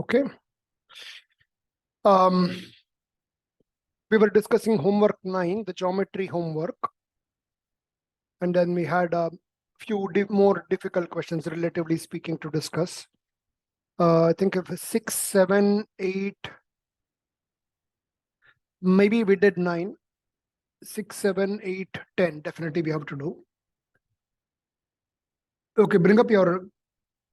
Okay. We were discussing homework 9, the geometry homework. And then we had a few more difficult questions, relatively speaking, to discuss. I think if 6, 7, 8, maybe we did 9. 6, 7, 8, 10, definitely we have to do. Okay, bring up your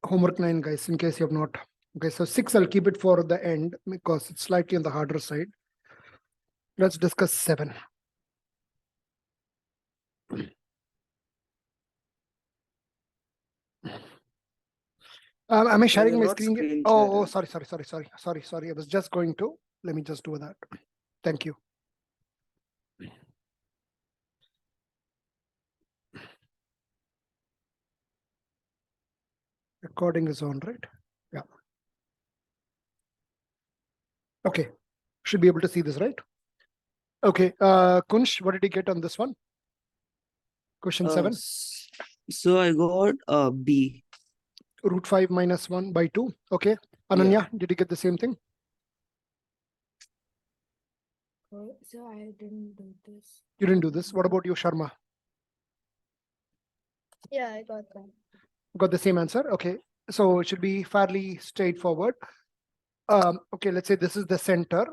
homework 9, guys, in case you have not. Okay, so 6, I'll keep it for the end because it's slightly on the harder side. Let's discuss 7. Am I sharing my screen? Oh, sorry. I was just going to. Let me just do that. Thank you. Recording is on, right? Yeah. Okay. Should be able to see this, right? Okay. Kunsh, what did you get on this one? Question 7. So I got B. Root 5 minus 1 by 2. Okay. Ananya, did you get the same thing? So I didn't do this. You didn't do this. What about you, Sharma? Yeah, I got that. Got the same answer. Okay. So it should be fairly straightforward. Okay, let's say this is the center.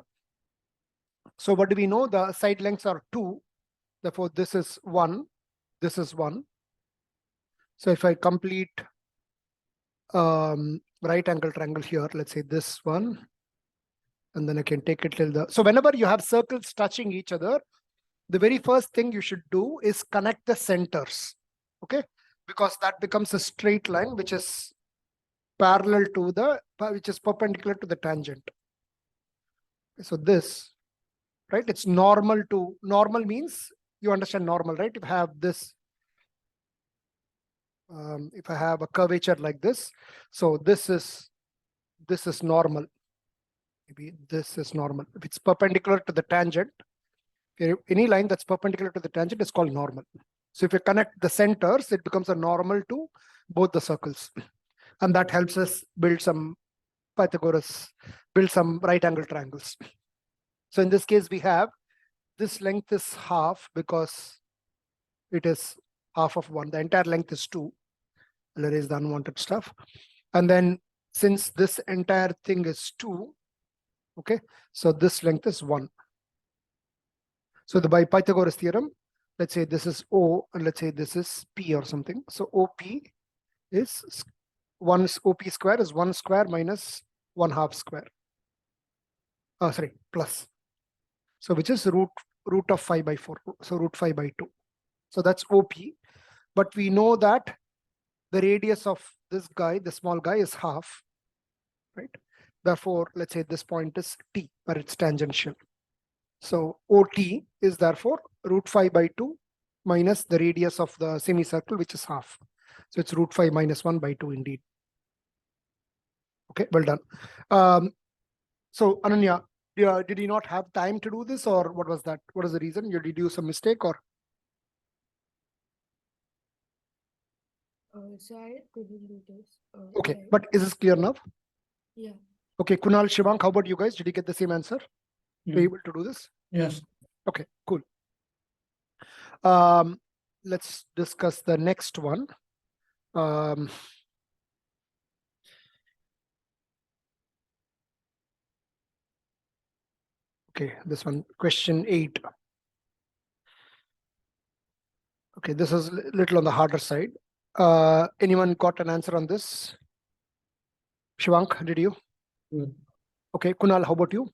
So what do we know? The side lengths are 2. Therefore, this is 1. This is 1. So if I complete right angle triangle here, let's say this one, and then I can take it till the. So whenever you have circles touching each other, the very first thing you should do is connect the centers. Okay, because that becomes a straight line which is parallel to the, which is perpendicular to the tangent. So this, right? It's normal to, normal means you understand normal, right? If I have this, if I have a curvature like this, so this is normal. Maybe this is normal. If it's perpendicular to the tangent, any line that's perpendicular to the tangent is called normal. So if you connect the centers, it becomes a normal to both the circles. And that helps us build some Pythagoras, build some right angle triangles. So in this case, we have this length is half because it is half of 1. The entire length is 2. I'll erase the unwanted stuff. And then since this entire thing is 2, okay, so this length is 1. So by Pythagoras theorem, let's say this is O and let's say this is P or something. So OP is 1, OP square is 1 square minus 1/2 square. Sorry, plus. So which is root of 5 by 4. So root 5 by 2. So that's OP. But we know that the radius of this guy, the small guy, is half, right? Therefore, let's say this point is T, where it's tangential. So OT is therefore root 5 by 2 minus the radius of the semicircle, which is half. So it's root 5 minus 1 by 2 indeed. Okay, well done. So Ananya, did you not have time to do this, or what was that? What is the reason? Did you do some mistake, or? So I couldn't do this. Okay, but is this clear enough? Yeah. Okay, Kunal, Shivank, how about you guys? Did you get the same answer? Were you able to do this? Yes. Okay, cool. Let's discuss the next one. Okay, this one, question 8. Okay, this is a little on the harder side. Anyone got an answer on this? Shivank, did you? Okay, Kunal, how about you?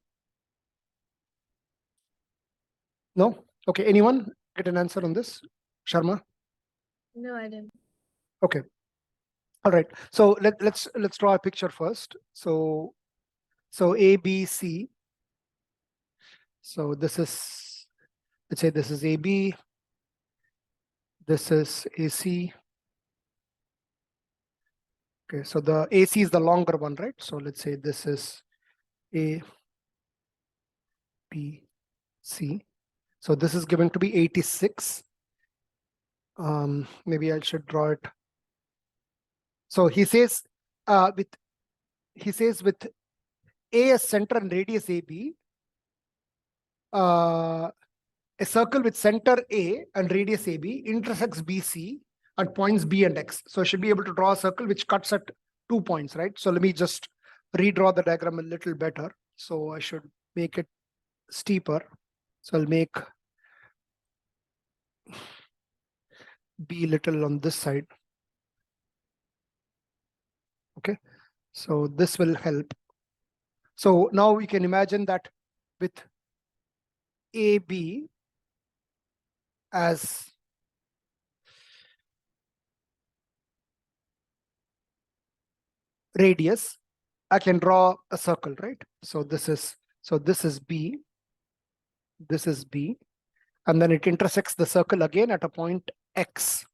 No? Okay, anyone get an answer on this? Sharma? No, I didn't. Okay. All right. So let's draw a picture first. So A, B, C. So this is, let's say this is AB. This is AC. Okay, so the AC is the longer one, right? So let's say this is A, B, C. So this is given to be 86. Maybe I should draw it. So he says with A as center and radius AB, a circle with center A and radius AB intersects BC at points B and X. So I should be able to draw a circle which cuts at 2 points, right? So let me just redraw the diagram a little better. So I should make it steeper. So I'll make B little on this side. Okay, so this will help. So now we can imagine that with AB as radius, I can draw a circle, right? So this is B, this is B, and then it intersects the circle again at a point X.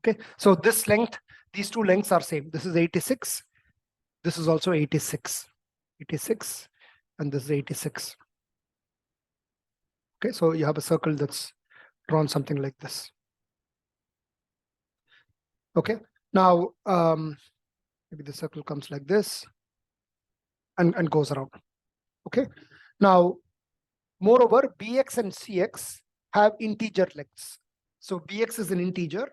Okay, so this length, these two lengths are same. This is 86. This is also 86, and this is 86. Okay, so you have a circle that's drawn something like this. Okay, now maybe the circle comes like this and goes around. Okay, now moreover, BX and CX have integer lengths. So BX is an integer.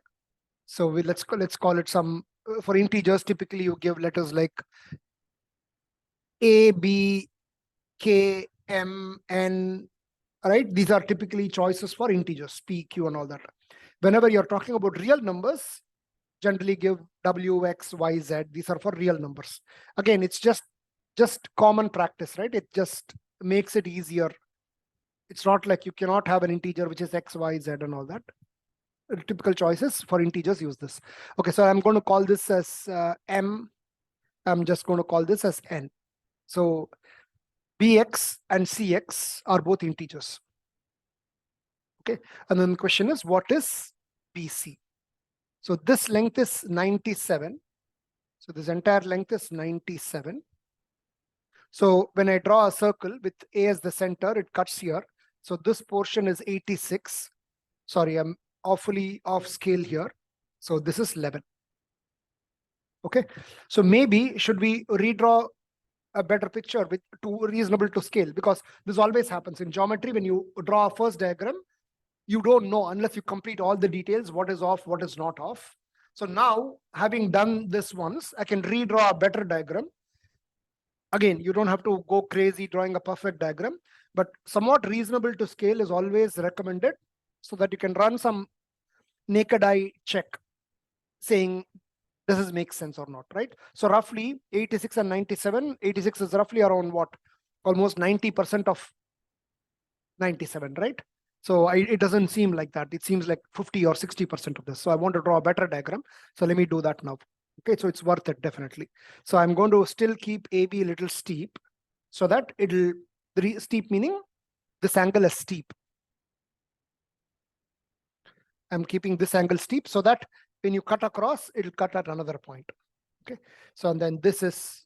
So let's call it some, for integers, typically you give letters like A, B, K, M, N, right? These are typically choices for integers, P, Q, and all that. Whenever you're talking about real numbers, generally give W, X, Y, Z. These are for real numbers. Again, it's just common practice, right? It just makes it easier. It's not like you cannot have an integer which is X, Y, Z, and all that. Typical choices for integers use this. Okay, so I'm going to call this as M. I'm just going to call this as N. So BX and CX are both integers. Okay, and then the question is, what is BC? So this length is 97. So this entire length is 97. So when I draw a circle with A as the center, it cuts here. So this portion is 86. Sorry, I'm awfully off scale here. So this is 11. Okay, so maybe should we redraw a better picture with reasonable to scale, because this always happens in geometry. When you draw a first diagram, you don't know unless you complete all the details, what is off, what is not off. So now, having done this once, I can redraw a better diagram. Again, you don't have to go crazy drawing a perfect diagram, but somewhat reasonable to scale is always recommended, so that you can run some naked eye check saying, does this make sense or not, right? So roughly 86 and 97, 86 is roughly around what? Almost 90% of 97, right? So it doesn't seem like that. It seems like 50 or 60% of this. So I want to draw a better diagram. So let me do that now. Okay, so it's worth it, definitely. So I'm going to still keep AB a little steep, so that it'll, steep meaning this angle is steep. I'm keeping this angle steep so that when you cut across, it'll cut at another point. Okay, so and then this is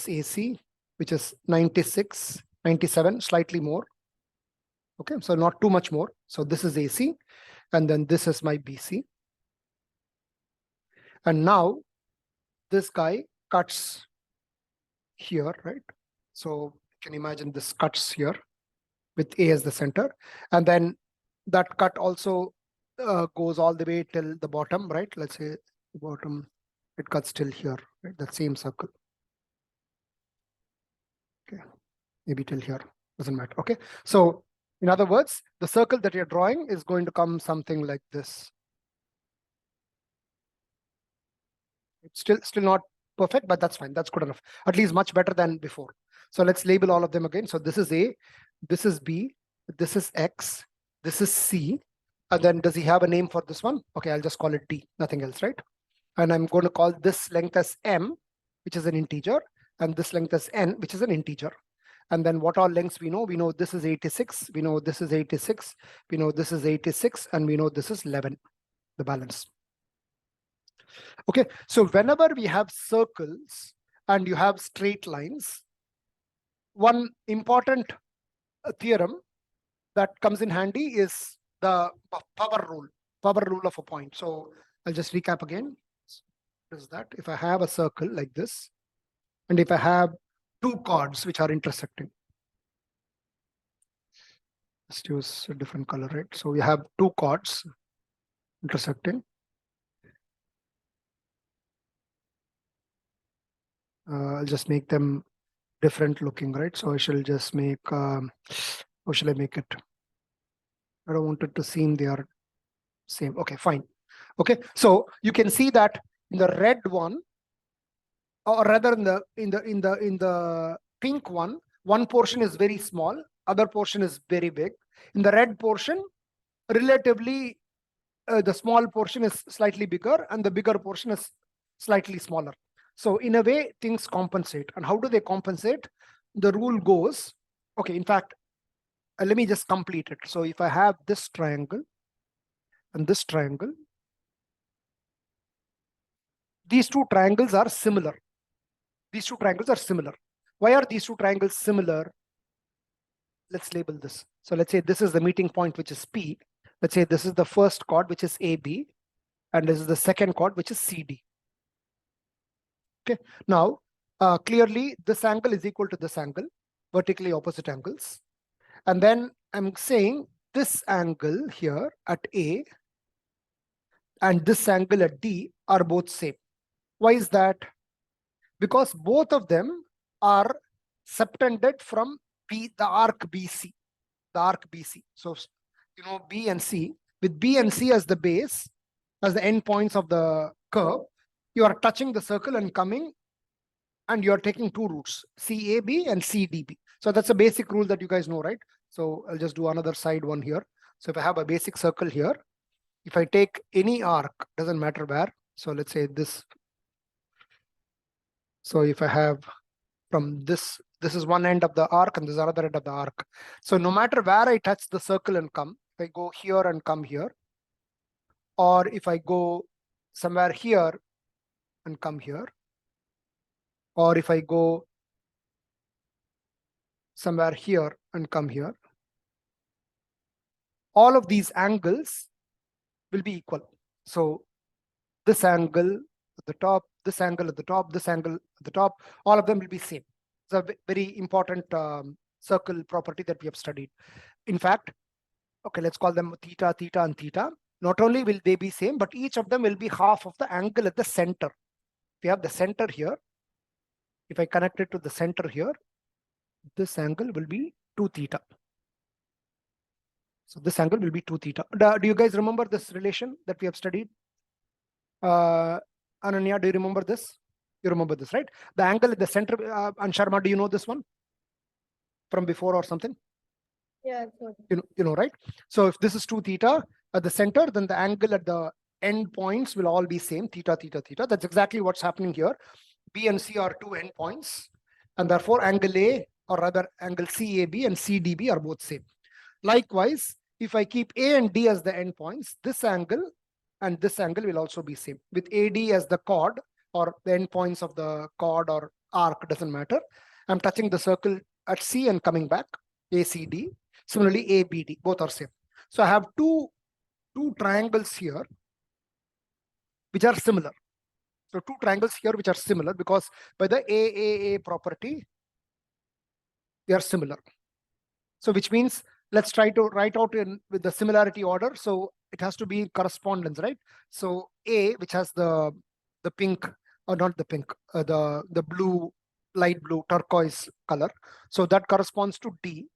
AC, which is 96, 97, slightly more. Okay, so not too much more. So this is AC, and then this is my BC. And now this guy cuts here, right? So you can imagine this cuts here with A as the center. And then that cut also goes all the way till the bottom, right? Let's say the bottom, it cuts till here, right? That same circle. Okay, maybe till here, doesn't matter. Okay, so in other words, the circle that you're drawing is going to come something like this. It's still not perfect, but that's fine. That's good enough. At least much better than before. So let's label all of them again. So this is A, this is B, this is X, this is C. And then does he have a name for this one? Okay, I'll just call it D, nothing else, right? And I'm going to call this length as M, which is an integer, and this length as N, which is an integer. And then what all lengths we know? We know this is 86, we know this is 86, we know this is 86, and we know this is 11, the balance. Okay, so whenever we have circles and you have straight lines, one important theorem that comes in handy is the power rule of a point. So I'll just recap again. Is that if I have a circle like this, and if I have two chords which are intersecting, let's use a different color, right? So we have two chords intersecting. I'll just make them different looking, right? So I shall just make, how shall I make it? I don't want it to seem they are same. Okay, fine. Okay, so you can see that in the red one, or rather in the pink one portion is very small, other portion is very big. In the red portion, relatively, the small portion is slightly bigger and the bigger portion is slightly smaller. So in a way, things compensate. And how do they compensate? The rule goes, okay, in fact, let me just complete it. So if I have this triangle and this triangle, these two triangles are similar. These two triangles are similar. Why are these two triangles similar? Let's label this. So let's say this is the meeting point, which is P. Let's say this is the first chord, which is AB, and this is the second chord, which is CD. Okay. Now, clearly, this angle is equal to this angle, vertically opposite angles. And then I'm saying this angle here at A and this angle at D are both same. Why is that? Because both of them are subtended from B, the arc BC, the arc BC. So, you know, B and C, with B and C as the base, as the endpoints of the curve, you are touching the circle and coming, and you're taking two routes, CAB and CDB. So that's a basic rule that you guys know, right? So I'll just do another side one here. So if I have a basic circle here, if I take any arc, doesn't matter where. So let's say this. So if I have from this is one end of the arc and this is another end of the arc. So no matter where I touch the circle and come, if I go here and come here, or if I go somewhere here and come here, or if I go somewhere here and come here, all of these angles will be equal. So this angle at the top, this angle at the top, this angle at the top, all of them will be same. It's a very important circle property that we have studied. In fact, okay, let's call them theta, theta, and theta. Not only will they be same, but each of them will be half of the angle at the center. We have the center here. If I connect it to the center here, this angle will be 2 theta. So this angle will be 2 theta. Do you guys remember this relation that we have studied? Ananya, do you remember this? You remember this, right? The angle at the center, and Sharma, do you know this one from before or something? Yeah. You know, right? So if this is 2 theta at the center, then the angle at the end points will all be same, theta, theta, theta. That's exactly what's happening here. B and C are 2 end points, and therefore angle A, or rather angle CAB and CDB are both same. Likewise, if I keep A and D as the end points, this angle and this angle will also be same. With AD as the chord, or the end points of the chord or arc, doesn't matter. I'm touching the circle at C and coming back, ACD. Similarly, ABD, both are same. So I have two triangles here which are similar. So 2 triangles here which are similar because by the AAA property, they are similar. So which means let's try to write out with the similarity order. So it has to be correspondence, right? So A, which has the pink, or not the pink, the blue, light blue, turquoise color. So that corresponds to D,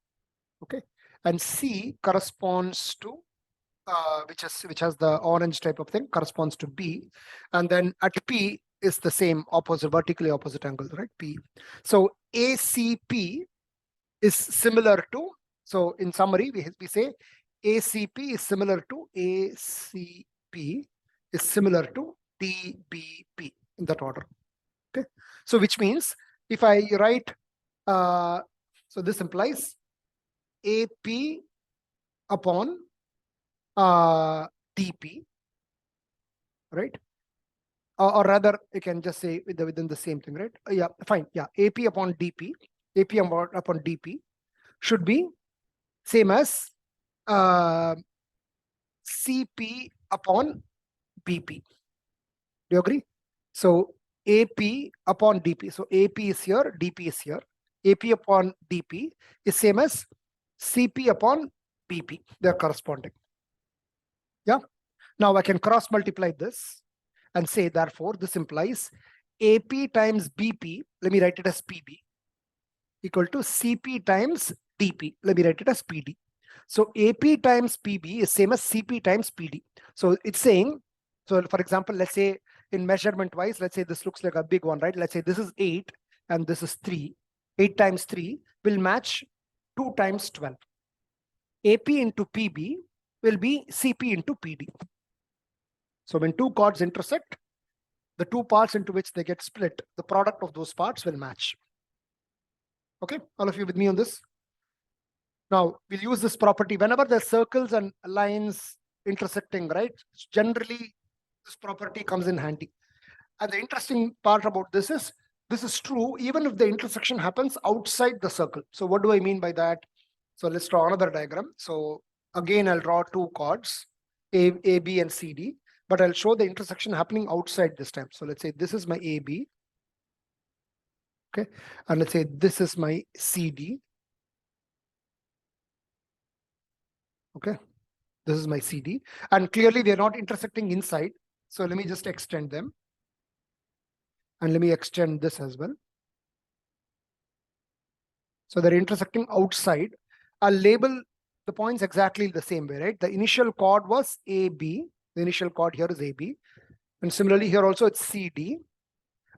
okay? And C corresponds to which has the orange type of thing, corresponds to B, and then at P is the same opposite, vertically opposite angle, right? P. So ACP is similar to, so in summary, we say ACP is similar to ACP is similar to DBP in that order. Okay. So which means if I write, so this implies AP upon DP, right? Or rather, you can just say within the same thing, right? Yeah, fine. Yeah, AP upon DP, AP upon DP should be same as CP upon BP. Do you agree? So AP upon DP. So AP is here, DP is here. AP upon DP is same as CP upon BP. They are corresponding. Yeah. Now I can cross multiply this and say, therefore, this implies AP times BP, let me write it as PB, equal to CP times DP. Let me write it as PD. So AP times PB is same as CP times PD. So it's saying, so for example, let's say in measurement wise, let's say this looks like a big one, right? Let's say this is 8 and this is 3. 8 times 3 will match 2 times 12. AP into PB will be CP into PD. So when two chords intersect, the two parts into which they get split, the product of those parts will match. Okay, all of you with me on this? Now, we'll use this property whenever there's circles and lines intersecting, right? Generally, this property comes in handy. And the interesting part about this is true even if the intersection happens outside the circle. So what do I mean by that? So let's draw another diagram. So again, I'll draw two chords, A, B, and CD, but I'll show the intersection happening outside this time. So let's say this is my AB. Okay, and let's say this is my CD. Okay, this is my CD, and clearly they're not intersecting inside. So let me just extend them. And let me extend this as well. So they're intersecting outside. I'll label the points exactly the same way, right? The initial chord was AB. The initial chord here is AB. And similarly here also it's CD.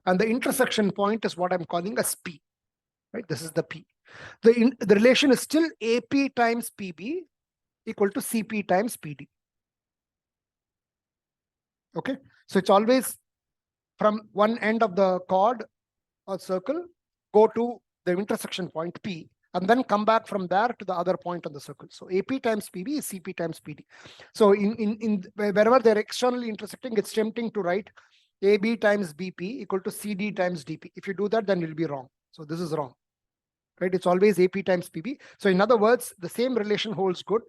And the intersection point is what I'm calling as P, right? This is the P. The relation is still AP times PB equal to CP times PD. Okay, so it's always from one end of the chord or circle, go to the intersection point P, and then come back from there to the other point on the circle. So AP times PB is CP times PD. So in wherever they're externally intersecting, it's tempting to write AB times BP equal to CD times DP. If you do that, then you'll be wrong. So this is wrong, right? It's always AP times PB. So in other words, the same relation holds good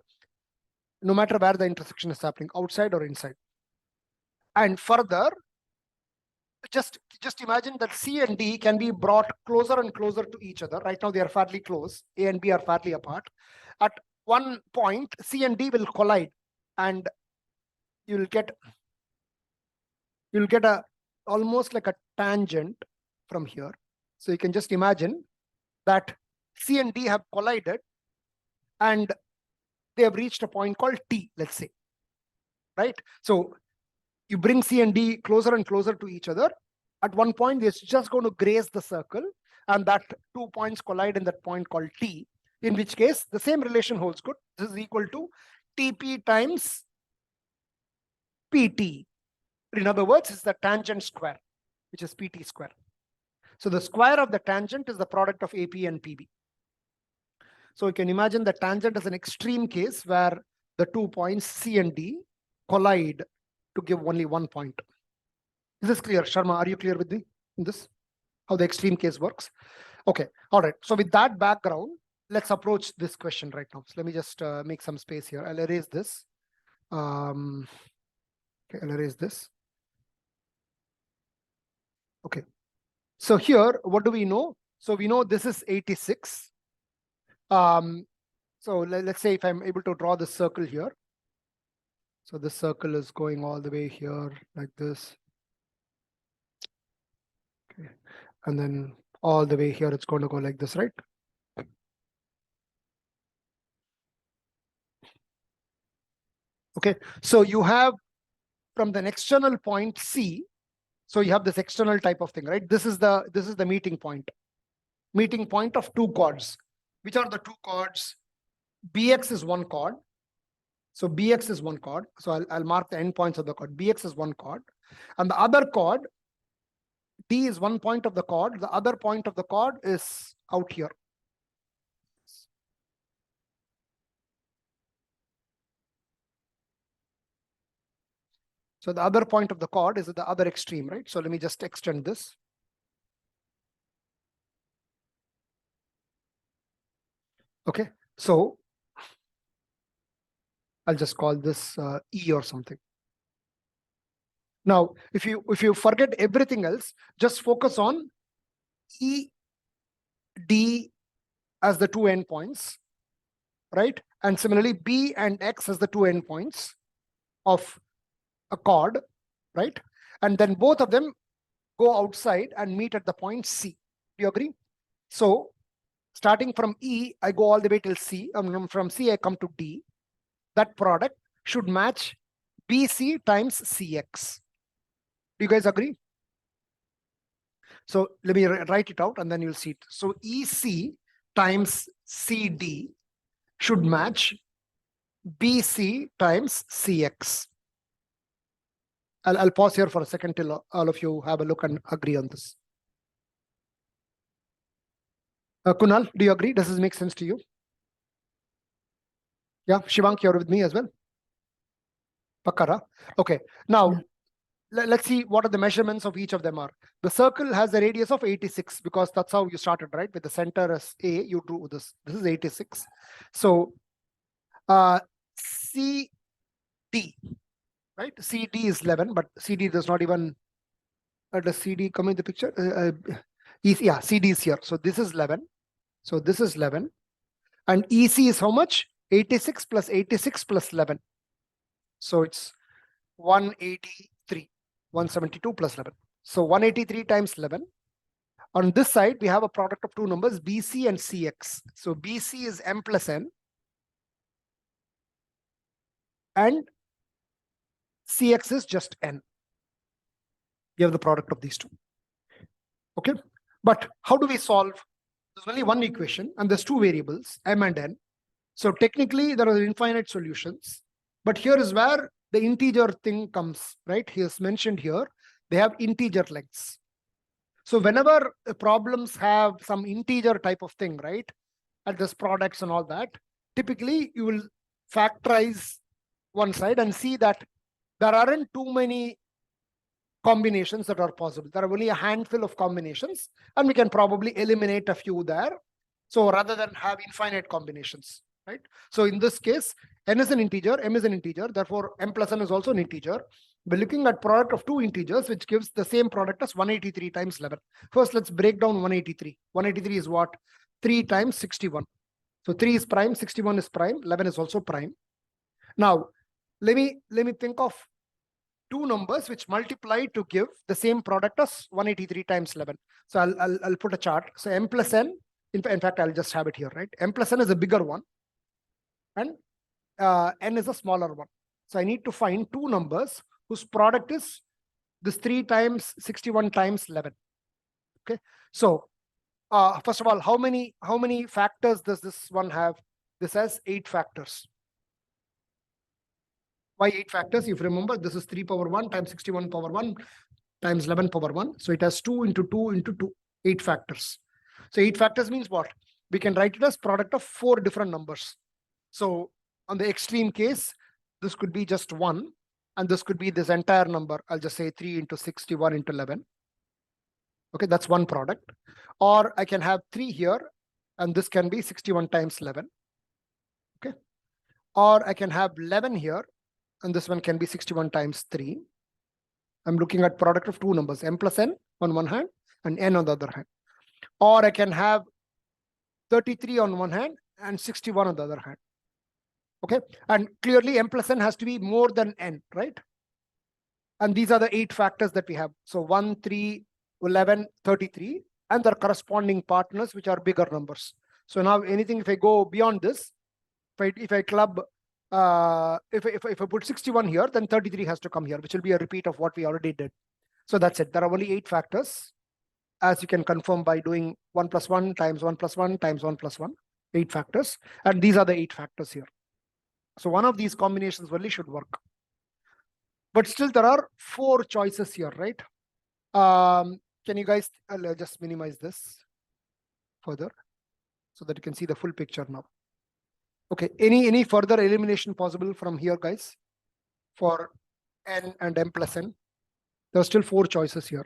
no matter where the intersection is happening, outside or inside. And further, just imagine that C and D can be brought closer and closer to each other. Right now they are fairly close. A and B are fairly apart. At one point, C and D will collide, and you'll get a almost like a tangent from here. So you can just imagine that C and D have collided, and they have reached a point called T, let's say, right? So you bring C and D closer and closer to each other. At one point, it's just going to graze the circle, and that 2 points collide in that point called T, in which case the same relation holds good. This is equal to TP times PT. In other words, it's the tangent square, which is PT square. So the square of the tangent is the product of AP and PB. So you can imagine the tangent as an extreme case where the 2 points C and D collide to give only 1 point. Is this clear? Sharma, are you clear with me in this? How the extreme case works? Okay, all right. So with that background, let's approach this question right now. So let me just make some space here. I'll erase this. Okay, I'll erase this. Okay. So here, what do we know? So we know this is 86. So let's say if I'm able to draw this circle here. So this circle is going all the way here like this. Okay. And then all the way here, it's going to go like this, right? Okay. So you have from the external point C, so you have this external type of thing, right? This is the meeting point of two chords. Which are the two chords? BX is one chord. So BX is one chord. So I'll mark the endpoints of the chord. BX is one chord. And the other chord, D is one point of the chord. The other point of the chord is out here. So the other point of the chord is at the other extreme, right? So let me just extend this. Okay, so I'll just call this E or something. Now, if you forget everything else, just focus on E, D as the two endpoints, right? And similarly, B and X as the two endpoints of a chord, right? And then both of them go outside and meet at the point C. Do you agree? So starting from E, I go all the way till C. From C, I come to D. That product should match BC times CX. Do you guys agree? So let me write it out and then you'll see it. So EC times CD should match BC times CX. I'll pause here for a second till all of you have a look and agree on this. Kunal, do you agree? Does this make sense to you? Yeah, Shivank, you're with me as well? Pakara. Okay, now let's see what are the measurements of each of them are. The circle has a radius of 86 because that's how you started, right? With the center as A, you drew this. This is 86. So CD, right? CD is 11, but CD does not even, does CD come in the picture? Yeah, CD is here. So this is 11. So this is 11. And EC is how much? 86 plus 86 plus 11. So it's 183, 172 plus 11. So 183 times 11. On this side, we have a product of two numbers, BC and CX. So BC is M plus N. And CX is just N. You have the product of these two. Okay. But how do we solve? There's only one equation and there's two variables, M and N. So technically, there are infinite solutions. But here is where the integer thing comes, right? He has mentioned here, they have integer lengths. So whenever problems have some integer type of thing, right? At this products and all that, typically you will factorize one side and see that there aren't too many combinations that are possible. There are only a handful of combinations, and we can probably eliminate a few there. So rather than have infinite combinations, right? So in this case, N is an integer, M is an integer, therefore M plus N is also an integer. We're looking at product of two integers, which gives the same product as 183 times 11. First, let's break down 183. 183 is what? 3 times 61. So 3 is prime, 61 is prime, 11 is also prime. Now, let me think of two numbers which multiply to give the same product as 183 times 11. So I'll put a chart. So M plus N, in fact, I'll just have it here, right? M plus N is a bigger one and N is a smaller one. So I need to find two numbers whose product is this 3 times 61 times 11. Okay. So first of all, how many factors does this one have? This has 8 factors. Why 8 factors? If you remember, this is 3 power 1 times 61 power 1 times 11 power 1. So it has 2 into 2 into 2, 8 factors. So 8 factors means what? We can write it as product of 4 different numbers. So on the extreme case, this could be just 1, and this could be this entire number. I'll just say 3 into 61 into 11. Okay, that's one product. Or I can have 3 here, and this can be 61 times 11. Okay. Or I can have 11 here, and this one can be 61 times 3. I'm looking at product of two numbers, M plus N on one hand and N on the other hand. Or I can have 33 on one hand and 61 on the other hand. Okay. And clearly M plus N has to be more than N, right? And these are the 8 factors that we have. So 1, 3, 11, 33, and their corresponding partners, which are bigger numbers. So now anything, if I go beyond this, if I club, if I put 61 here, then 33 has to come here, which will be a repeat of what we already did. So that's it. There are only 8 factors, as you can confirm by doing 1 plus 1 times 1 plus 1 times 1 plus 1, 8 factors. And these are the 8 factors here. So one of these combinations only should work. But still, there are 4 choices here, right? Can you guys just minimize this further so that you can see the full picture now? Okay, any further elimination possible from here, guys, for N and M plus N? There are still 4 choices here.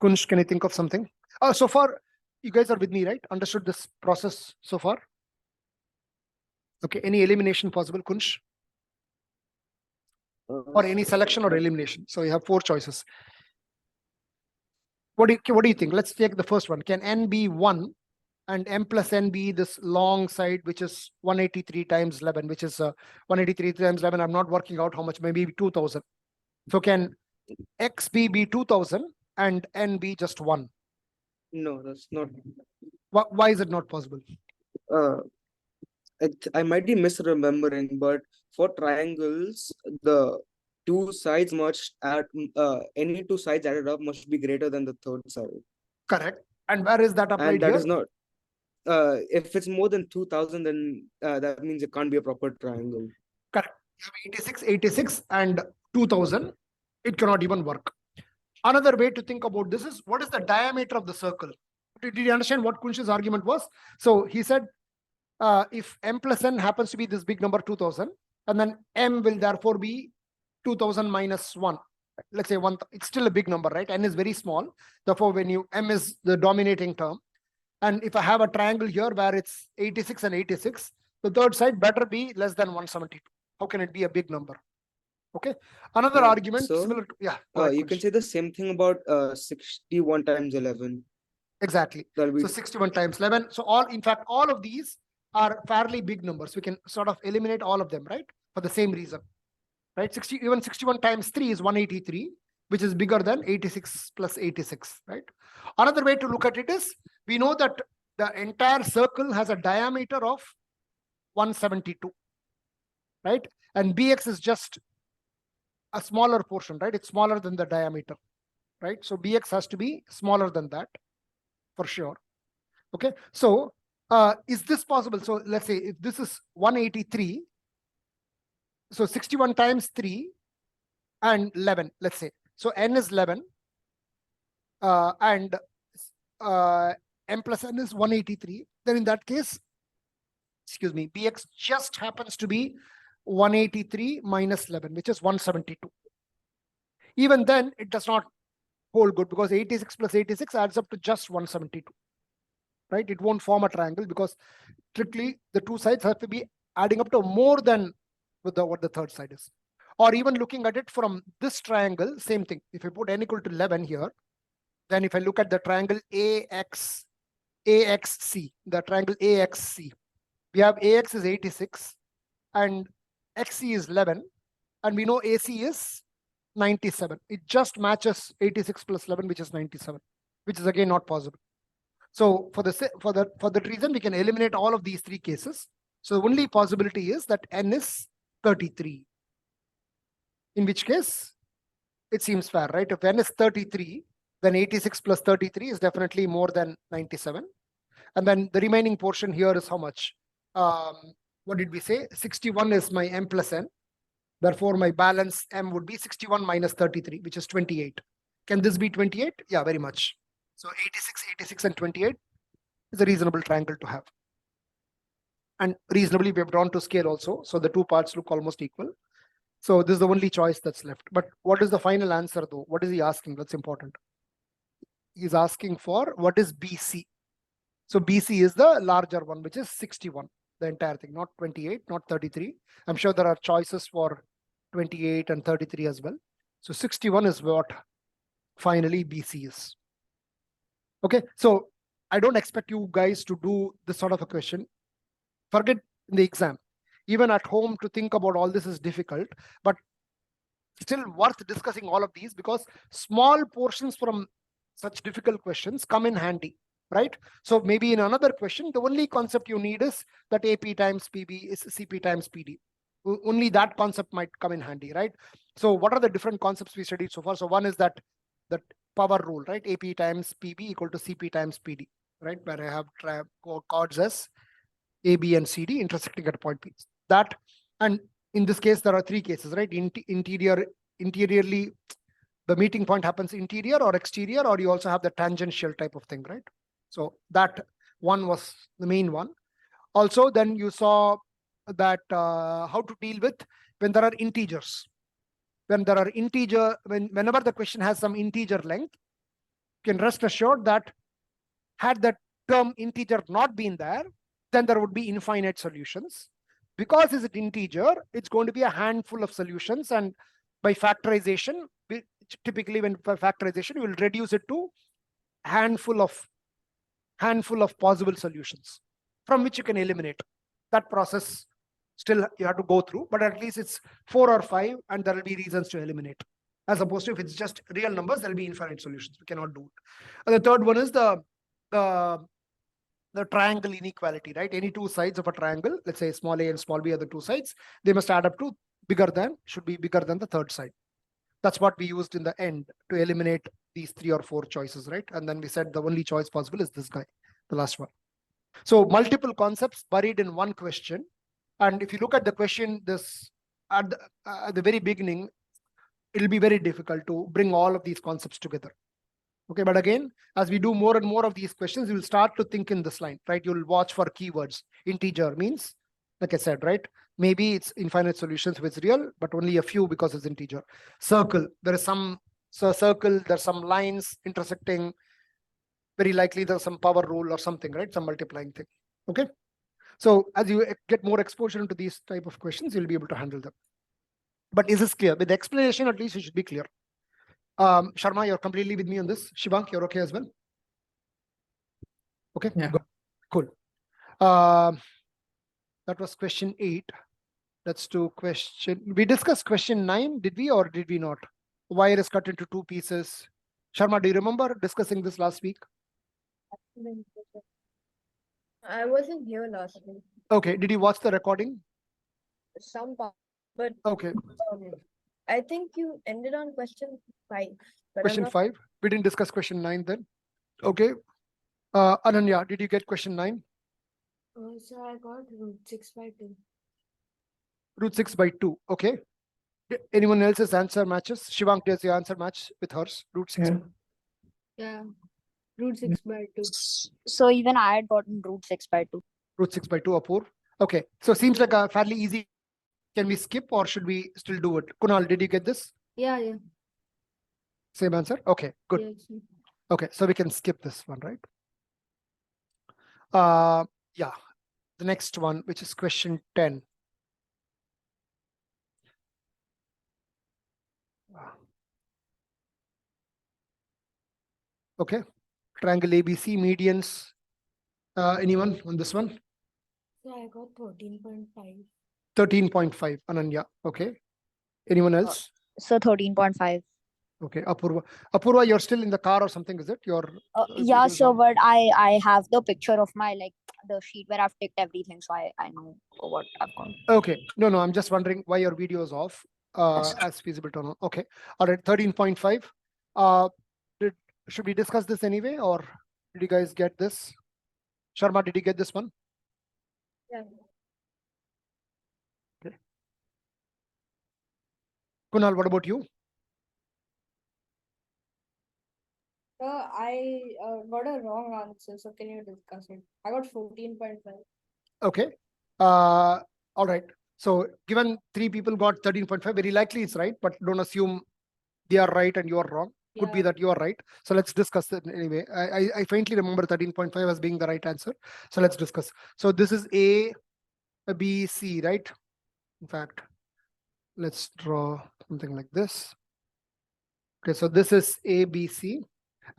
Kunsh, can you think of something? So far, You guys are with me, right? Understood this process so far? Okay, any elimination possible, Kunsh? Or any selection or elimination? So you have 4 choices. What do you think? Let's take the first one. Can n be 1 and m plus n be this long side, which is 183 times 11, which is 183 times 11. I'm not working out how much, maybe 2000. So can x be 2000 and n be just 1? No, that's not. Why is it not possible? I might be misremembering, but for triangles, the two sides must add any two sides added up must be greater than the third side. Correct. And where is that applied And that here? is not. If it's more than 2000, then that means it can't be a proper triangle. Correct. You have 86 and 2000. It cannot even work. Another way to think about this is, what is the diameter of the circle? Did you understand what Kunsh's argument was? So he said, if m plus n happens to be this big number 2000, and then m will therefore be 2000 minus 1. Let's say 1, it's still a big number, right? N is very small. Therefore, when m is the dominating term. And if I have a triangle here where it's 86 and 86, the third side better be less than 172. How can it be a big number? Okay. Another argument similar to, you can say the same thing about 61 times 11. Exactly. So 61 times 11. So in fact, all of these are fairly big numbers. We can sort of eliminate all of them, right? For the same reason, right? Even 61 times 3 is 183, which is bigger than 86 plus 86, right? Another way to look at it is, we know that the entire circle has a diameter of 172, right? And bx is just a smaller portion, right? It's smaller than the diameter, right? So bx has to be smaller than that for sure. Okay, so is this possible? So let's say if this is 183, so 61 times 3 and 11, let's say. So n is 11 and m plus n is 183. Then in that case, excuse me, bx just happens to be 183 minus 11, which is 172. Even then, it does not hold good, because 86 plus 86 adds up to just 172. Right? It won't form a triangle, because strictly the two sides have to be adding up to more than what the third side is. Or even looking at it from this triangle, same thing. If I put n equal to 11 here, then if I look at the triangle AXC, the triangle AXC, we have AX is 86 and XC is 11, and we know AC is 97. It just matches 86 plus 11, which is 97, which is again not possible. So for that reason, we can eliminate all of these 3 cases. So the only possibility is that n is 33. In which case, it seems fair, right? If n is 33, then 86 plus 33 is definitely more than 97. And then the remaining portion here is how much? What did we say? 61 is my m plus n. Therefore, my balance m would be 61 minus 33, which is 28. Can this be 28? Yeah, very much. So 86 and 28 is a reasonable triangle to have. And reasonably, we have drawn to scale also. So the 2 parts look almost equal. So this is the only choice that's left. But what is the final answer though? What is he asking? That's important. He's asking for what is BC. So BC is the larger one, which is 61. The entire thing, not 28, not 33. I'm sure there are choices for 28 and 33 as well. So 61 is what finally BC is. Okay, so I don't expect you guys to do this sort of a question. Forget in the exam. Even at home, to think about all this is difficult, but still worth discussing all of these, because small portions from such difficult questions come in handy, right? So maybe in another question, the only concept you need is that AP times PB is CP times PD. Only that concept might come in handy, right? So what are the different concepts we studied so far? So one is that power rule, right? AP times PB equal to CP times PD, right? Where I have chords as A, B, and CD intersecting at point P. That, and in this case, there are 3 cases, right? Interiorly, the meeting point happens interior or exterior, or you also have the tangential type of thing, right? So that one was the main one. Also, then you saw that how to deal with when there are integers. Whenever the question has some integer length, you can rest assured that had that term integer not been there, then there would be infinite solutions. Because it's an integer, it's going to be a handful of solutions, and by factorization, typically when by factorization, you will reduce it to handful of possible solutions from which you can eliminate. That process still you have to go through, but at least it's 4 or 5, and there will be reasons to eliminate. As opposed to if it's just real numbers, there will be infinite solutions. We cannot do it. And the third one is the triangle inequality, right? Any two sides of a triangle, let's say small a and small b are the two sides, they must add up to should be bigger than the third side. That's what we used in the end to eliminate these 3 or 4 choices, right? And then we said the only choice possible is this guy, the last one. So multiple concepts buried in one question. And if you look at the question, this at the very beginning, it'll be very difficult to bring all of these concepts together. Okay, but again, as we do more and more of these questions, you'll start to think in this line, right? You'll watch for keywords. Integer means, like I said, right? Maybe it's infinite solutions if it's real, but only a few because it's integer. Circle, there is some circle, there's some lines intersecting. Very likely there's some power rule or something, right? Some multiplying thing. Okay. So as you get more exposure into these type of questions, you'll be able to handle them. But is this clear? With the explanation, at least it should be clear. Sharma, you're completely with me on this. Shivank, you're okay as well? Okay, Yeah. good. Cool. That was question 8. Let's do question. We discussed question 9, did we or did we not? Wire is cut into 2 pieces. Sharma, do you remember discussing this last week? I wasn't here last week. Okay, did you watch the recording? Some part, but Okay, I think you ended on question 5. But I'm question not- 5. We didn't discuss question 9 then. Okay. Ananya, did you get question 9? So I got root 6/2. Root 6 by 2. Okay. Anyone else's answer matches? Shivank, does your answer match with hers? Root 6. Yeah. Yeah, root 6/2. So even I had gotten root 6/2. Root 6 by 2, Apur. Okay. So seems like a fairly easy. Can we skip or should we still do it? Kunal, did you get this? Yeah. Same answer? Okay, good. Yes. Okay, so we can skip this one, right? Yeah. The next one, which is question 10. Okay. Triangle ABC, medians. Anyone on this one? So I got 13.5. 13.5, Ananya. Okay. Anyone else? So 13.5. Okay, Apurva. Apurva, you're still in the car or something, is it? You're Yeah, it is so on. but I have the picture of my like the sheet where I've ticked everything, so I know what I've got. Okay. No, I'm just wondering why your video is off. As feasible to know. Okay. All right, 13.5. Should we discuss this anyway, or did you guys get this? Sharma, did you get this one? Yeah. Okay. Kunal, what about you? I got a wrong answer, so can you discuss it? I got 14.5. Okay. All right. So given 3 people got 13.5, very likely it's right, but don't assume they are right and you are wrong. Could be Yeah. that you are right. So let's discuss it anyway. I faintly remember 13.5 as being the right answer. So let's discuss. So this is A, B, C, right? In fact, let's draw something like this. Okay, so this is A, B, C.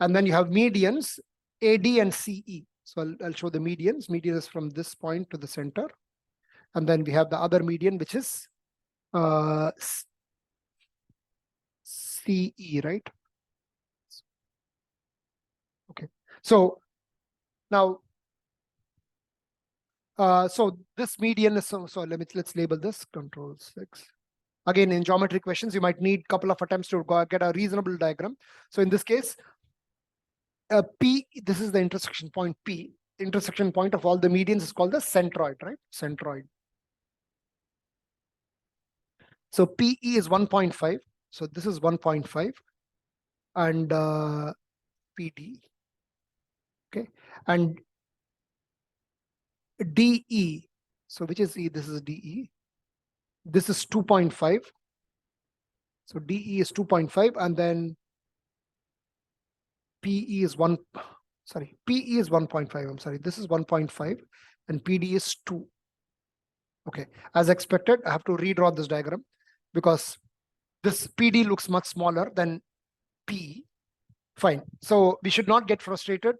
And then you have medians, AD and CE. So I'll show the medians. Median is from this point to the center. And then we have the other median, which is CE, right? Okay. So now, so this median is, so let's label this Control 6. Again, in geometry questions, you might need a couple of attempts to get a reasonable diagram. So in this case, P, this is the intersection point P. Intersection point of all the medians is called the centroid, right? Centroid. So PE is 1.5. So this is 1.5. And PD. Okay. And DE. So which is E? This is DE. This is 2.5. So DE is 2.5. And then PE is 1. sorry, PE is 1.5. I'm sorry, this is 1.5 and PD is 2. Okay, as expected, I have to redraw this diagram because this PD looks much smaller than PE. Fine. So we should not get frustrated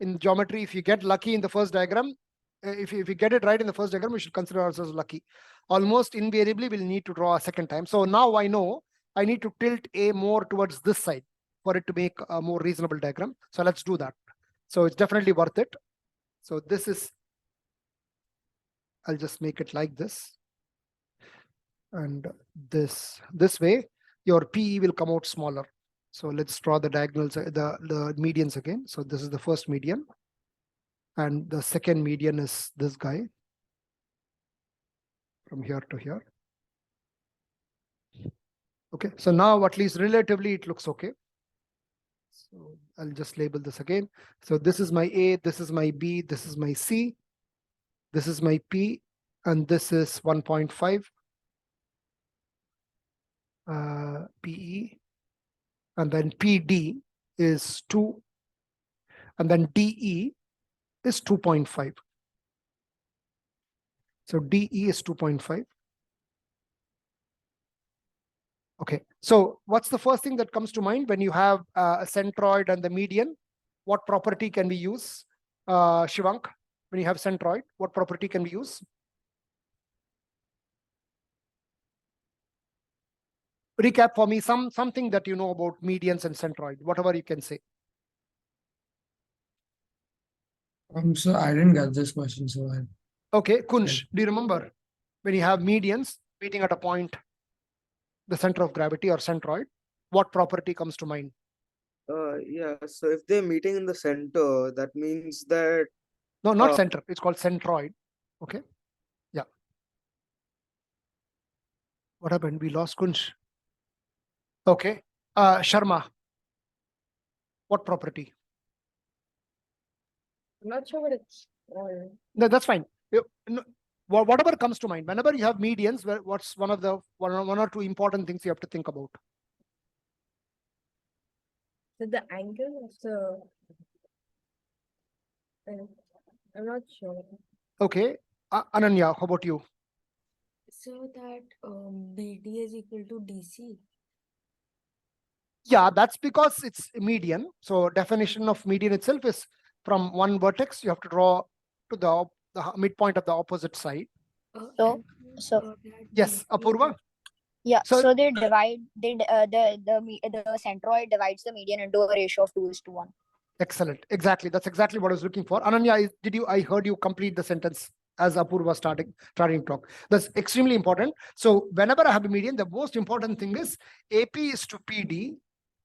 in geometry. If you get lucky in the first diagram, if you get it right in the first diagram, we should consider ourselves lucky. Almost invariably, we'll need to draw a second time. So now I know I need to tilt A more towards this side for it to make a more reasonable diagram. So let's do that. So it's definitely worth it. So this is, I'll just make it like this. And this way, your PE will come out smaller. So let's draw the diagonals, the medians again. So this is the first median. And the second median is this guy from here to here. Okay, so now at least relatively it looks okay. So I'll just label this again. So this is my A, this is my B, this is my C, this is my P, and this is 1.5 PE. And then PD is 2, and then DE is 2.5. So DE is 2.5. Okay, so what's the first thing that comes to mind when you have a centroid and the median? What property can we use? Shivank, when you have centroid, what property can we use? Recap for me something that you know about medians and centroid, whatever you can say. So I didn't get this question, so Okay, Kunsh, do you remember when you have medians meeting at a point, the center of gravity or centroid, what property comes to mind? Yeah, so if they're meeting in the center, that means that No, not center, it's called centroid. Okay, yeah. What happened? We lost Kunsh. Okay, Sharma, what property? I'm not sure what it's. No, that's fine. Whatever comes to mind, whenever you have medians, what's one or two important things you have to think about? So the angle of the. I'm not sure. Okay, Ananya, how about you? So that BD is equal to DC. Yeah, that's because it's a median. So definition of median itself is from one vertex, you have to draw to the midpoint of the opposite side. So- that Yes, BD Apurva? Yeah, So- so they divide the centroid divides the median into a ratio of 2:1. Excellent. Exactly. That's exactly what I was looking for. Ananya, I heard you complete the sentence as Apurva starting to talk. That's extremely important. So whenever I have a median, the most important thing is AP is to PD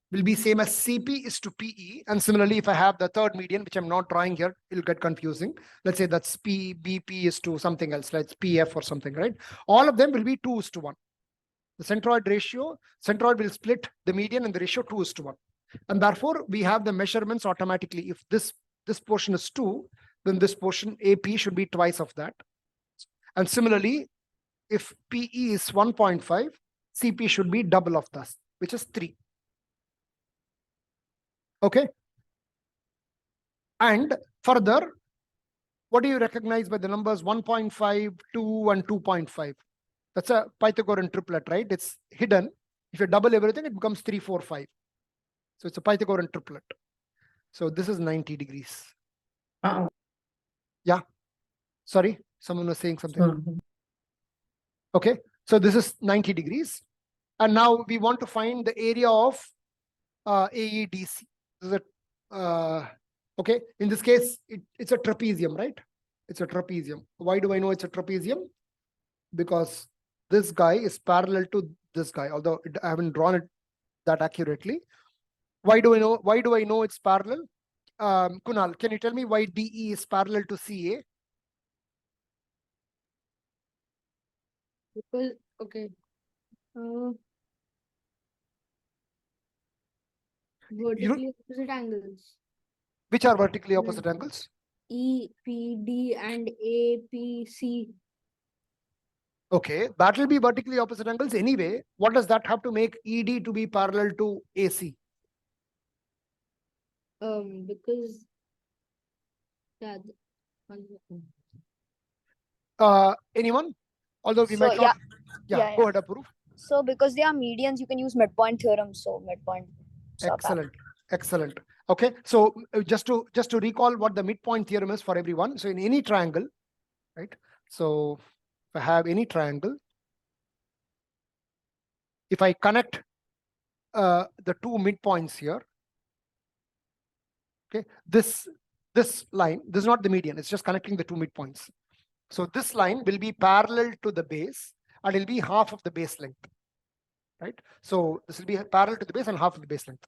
will be same as CP is to PE. And similarly, if I have the third median, which I'm not drawing here, it'll get confusing. Let's say that's BP is to something else, like PF or something, right? All of them will be 2:1. The centroid will split the median and the ratio 2:1. And therefore, we have the measurements automatically. If this portion is 2, then this portion AP should be twice of that. And similarly, if PE is 1.5, CP should be double of that, which is 3. Okay. And further, what do you recognize by the numbers 1.5, 2, and 2.5? That's a Pythagorean triplet, right? It's hidden. If you double everything, it becomes 3, 4, 5. So it's a Pythagorean triplet. So this is 90 degrees. Yeah. Sorry, someone was saying something. Okay. So this is 90 degrees. And now we want to find the area of AEDC. This is okay. In this case, it's a trapezium, right? It's a trapezium. Why do I know it's a trapezium? Because this guy is parallel to this guy, although I haven't drawn it that accurately. Why do I know it's parallel? Kunal, can you tell me why DE is parallel to CA? Because, okay. Vertically opposite angles. Which are vertically opposite angles? EPD and APC. Okay, that will be vertically opposite angles anyway. What does that have to make ED to be parallel to AC? Because Yeah. Anyone? Although we So might not. yeah, Go ahead, approve. so because they are medians, you can use midpoint theorem. So midpoint. Excellent. Excellent. Okay. So just to recall what the midpoint theorem is for everyone. So in any triangle, right? So if I have any triangle, if I connect the two midpoints here, okay, this line, this is not the median, it's just connecting the two midpoints. So this line will be parallel to the base and it'll be half of the base length, right? So this will be parallel to the base and half of the base length,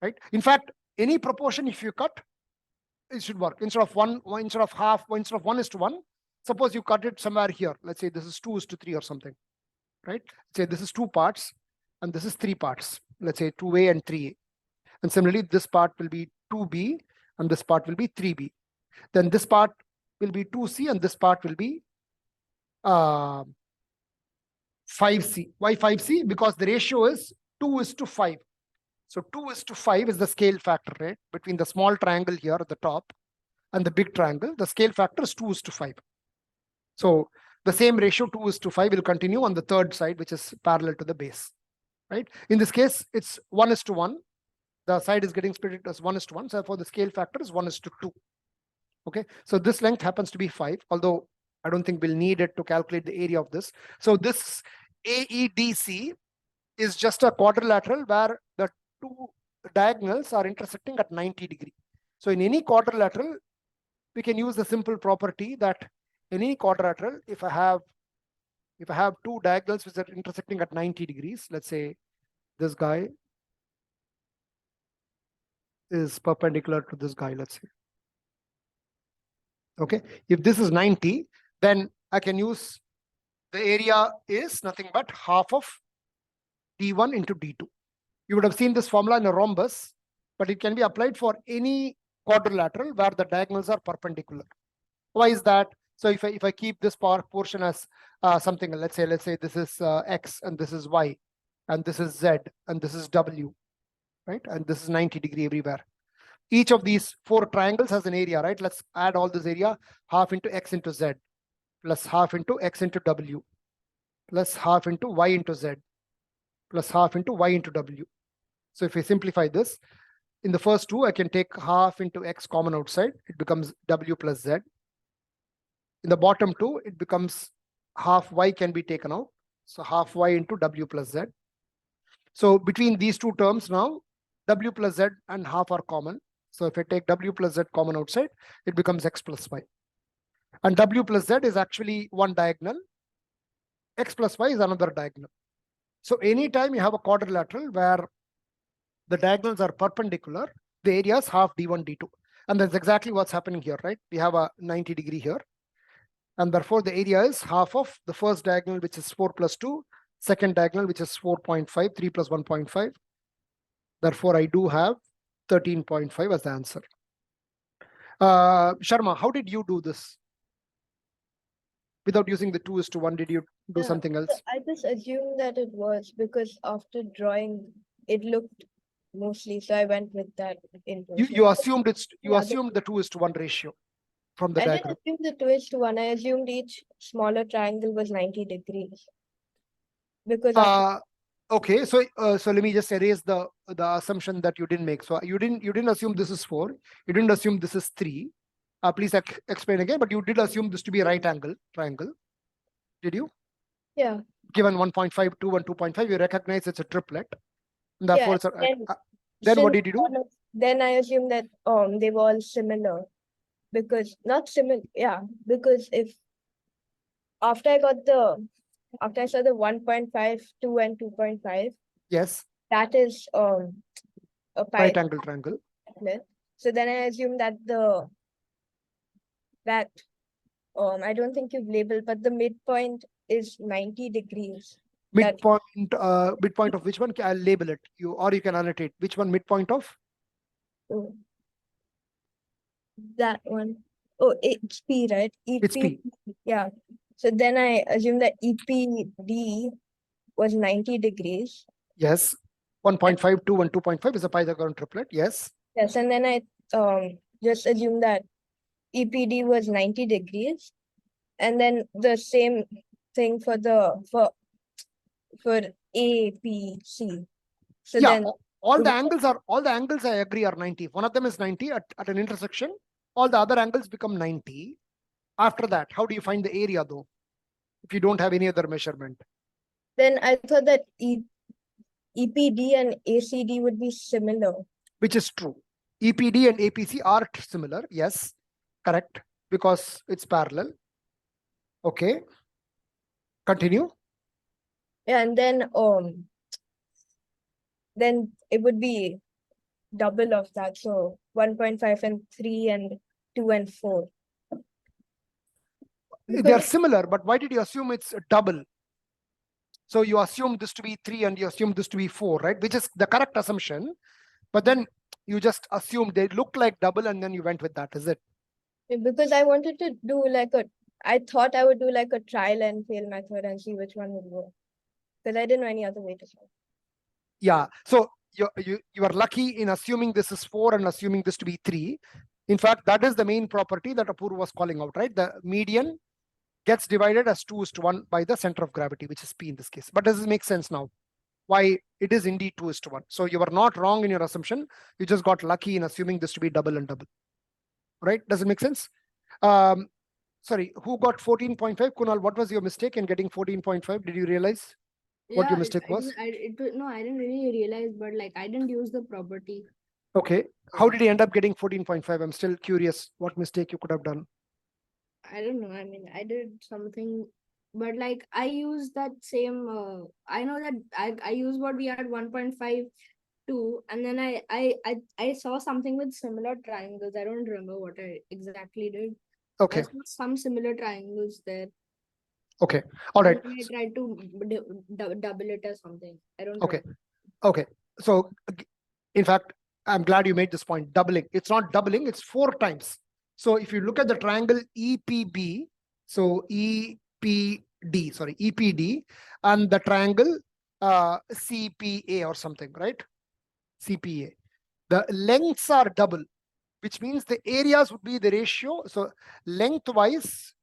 right? In fact, any proportion if you cut, it should work. Instead of instead of half, instead of 1:1, suppose you cut it somewhere here. Let's say this is 2:3 or something, right? Say this is 2 parts and this is 3 parts. Let's say 2A and 3A. And similarly, this part will be 2B and this part will be 3B. Then this part will be 2C and this part will be 5C. Why 5C? Because the ratio is 2:5. So 2:5 is the scale factor, right? Between the small triangle here at the top and the big triangle, the scale factor is 2:5. So the same ratio 2:5 will continue on the third side, which is parallel to the base, right? In this case, it's 1:1. The side is getting split as 1:1. So therefore the scale factor is 1:2. Okay, so this length happens to be 5, although I don't think we'll need it to calculate the area of this. So this AEDC is just a quadrilateral where the two diagonals are intersecting at 90 degrees. So in any quadrilateral, we can use the simple property that in any quadrilateral, if I have two diagonals which are intersecting at 90 degrees, let's say this guy is perpendicular to this guy, let's say. Okay, if this is 90, then I can use the area is nothing but half of D1 into D2. You would have seen this formula in a rhombus, but it can be applied for any quadrilateral where the diagonals are perpendicular. Why is that? So if I keep this portion as something, let's say this is X and this is Y, and this is Z and this is W, right? And this is 90 degree everywhere. Each of these 4 triangles has an area, right? Let's add all this area, half into X into Z, plus half into X into W, plus half into Y into Z, plus half into Y into W. So if I simplify this, in the first two, I can take half into X common outside. It becomes W plus Z. In the bottom two, it becomes half Y can be taken out. So half Y into W plus Z. So between these two terms now, W plus Z and half are common. So if I take W plus Z common outside, it becomes X plus Y. And W plus Z is actually one diagonal. X plus Y is another diagonal. So anytime you have a quadrilateral where the diagonals are perpendicular, the area is half D1, D2. And that's exactly what's happening here, right? We have a 90 degree here. And therefore the area is half of the first diagonal, which is 4 plus 2, second diagonal, which is 4.5, 3 plus 1.5. Therefore, I do have 13.5 as the answer. Sharma, how did you do this? Without using the 2:1, did you do Yeah, something else? I just assumed that it was because after drawing, it looked mostly, so I went with that intuition. You assumed Yeah, assumed the 2:1 ratio from the I diagram. didn't assume the 2:1. I assumed each smaller triangle was 90 degrees. Because after, Okay, so let me just erase the assumption that you didn't make. So you didn't assume this is 4. You didn't assume this is 3. Please explain again. But you did assume this to be a right angle triangle. Did you? yeah. Given 1.5, 2, and 2.5, you recognize it's a triplet. And therefore, it's a, then what did you do? Then I assumed that they were all similar. Because not similar, yeah. Because if after I saw the 1.5, 2, and 2.5, Yes, that is a right angle triangle. triplet. So then I assume that I don't think you've labeled, but the midpoint is 90 degrees. Midpoint of which one? I'll label it. You can annotate which one midpoint of. Oh, that one. Oh, it's P, right? It's P. Yeah. So then I assume that EPD was 90 degrees. Yes. 1.5, 2, and 2.5 is a Pythagorean triplet. Yes. Yes, and then I just assume that EPD was 90 degrees. And then the same thing for APC. So Yeah, then all the Mhm. angles I agree are 90. If one of them is 90 at an intersection, all the other angles become 90. After that, how do you find the area though? If you don't have any other measurement. then I thought that EPD and ACD would be similar. Which is true. EPD and APC are similar. Yes, correct. Because it's parallel. Okay. Continue. Yeah, and then it would be double of that. So 1.5 and 3 and 2 and 4. They are similar, but why did you assume it's double? So you assume this to be 3 and you assume this to be 4, right? Which is the correct assumption. But then you just assumed they look like double and then you went with that, is it? Because I wanted to do I thought I would do like a trial and fail method and see which one would work. Because I didn't know any other way to solve. Yeah. So you are lucky in assuming this is 4 and assuming this to be 3. In fact, that is the main property that Apurva was calling out, right? The median gets divided as 2:1 by the center of gravity, which is P in this case. But does it make sense now? Why it is indeed 2:1. So you were not wrong in your assumption. You just got lucky in assuming this to be double and double. Right? Does it make sense? Sorry, who got 14.5? Kunal, what was your mistake in getting 14.5? Did you realize what your mistake was? I didn't really realize, but like I didn't use the property. Okay. How did you end up getting 14.5? I'm still curious what mistake you could have done. I don't know. I mean, I did something, but like I used that same. I know that I used what we had 1.52, and then I saw something with similar triangles. I don't remember what I exactly did. Okay. I saw some similar triangles there. Okay. All right. And I tried to double it or something. I don't. Okay. Okay. So, in fact, I'm glad you made this point. Doubling. It's not doubling. It's 4 times. So if you look at the triangle EPB, so EPD, and the triangle CPA or something, right? CPA. The lengths are double, which means the areas would be the ratio. So lengthwise,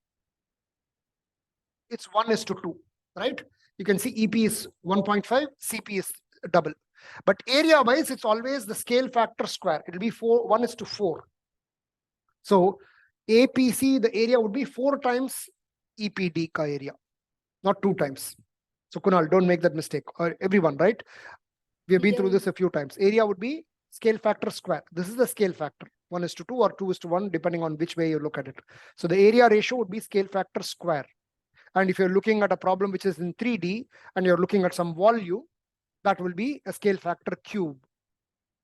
it's 1:2, right? You can see EP is 1.5, CP is double. But area wise, it's always the scale factor square. It'll be 1:4. So APC, the area would be 4 times EPD ka area, not 2 times. So Kunal, don't make that mistake. Or everyone, right? We have been through this a few times. Area would be scale factor square. This is the scale factor. 1:2 or 2:1, depending on which way you look at it. So the area ratio would be scale factor square. And if you're looking at a problem which is in 3D and you're looking at some volume, that will be a scale factor cube.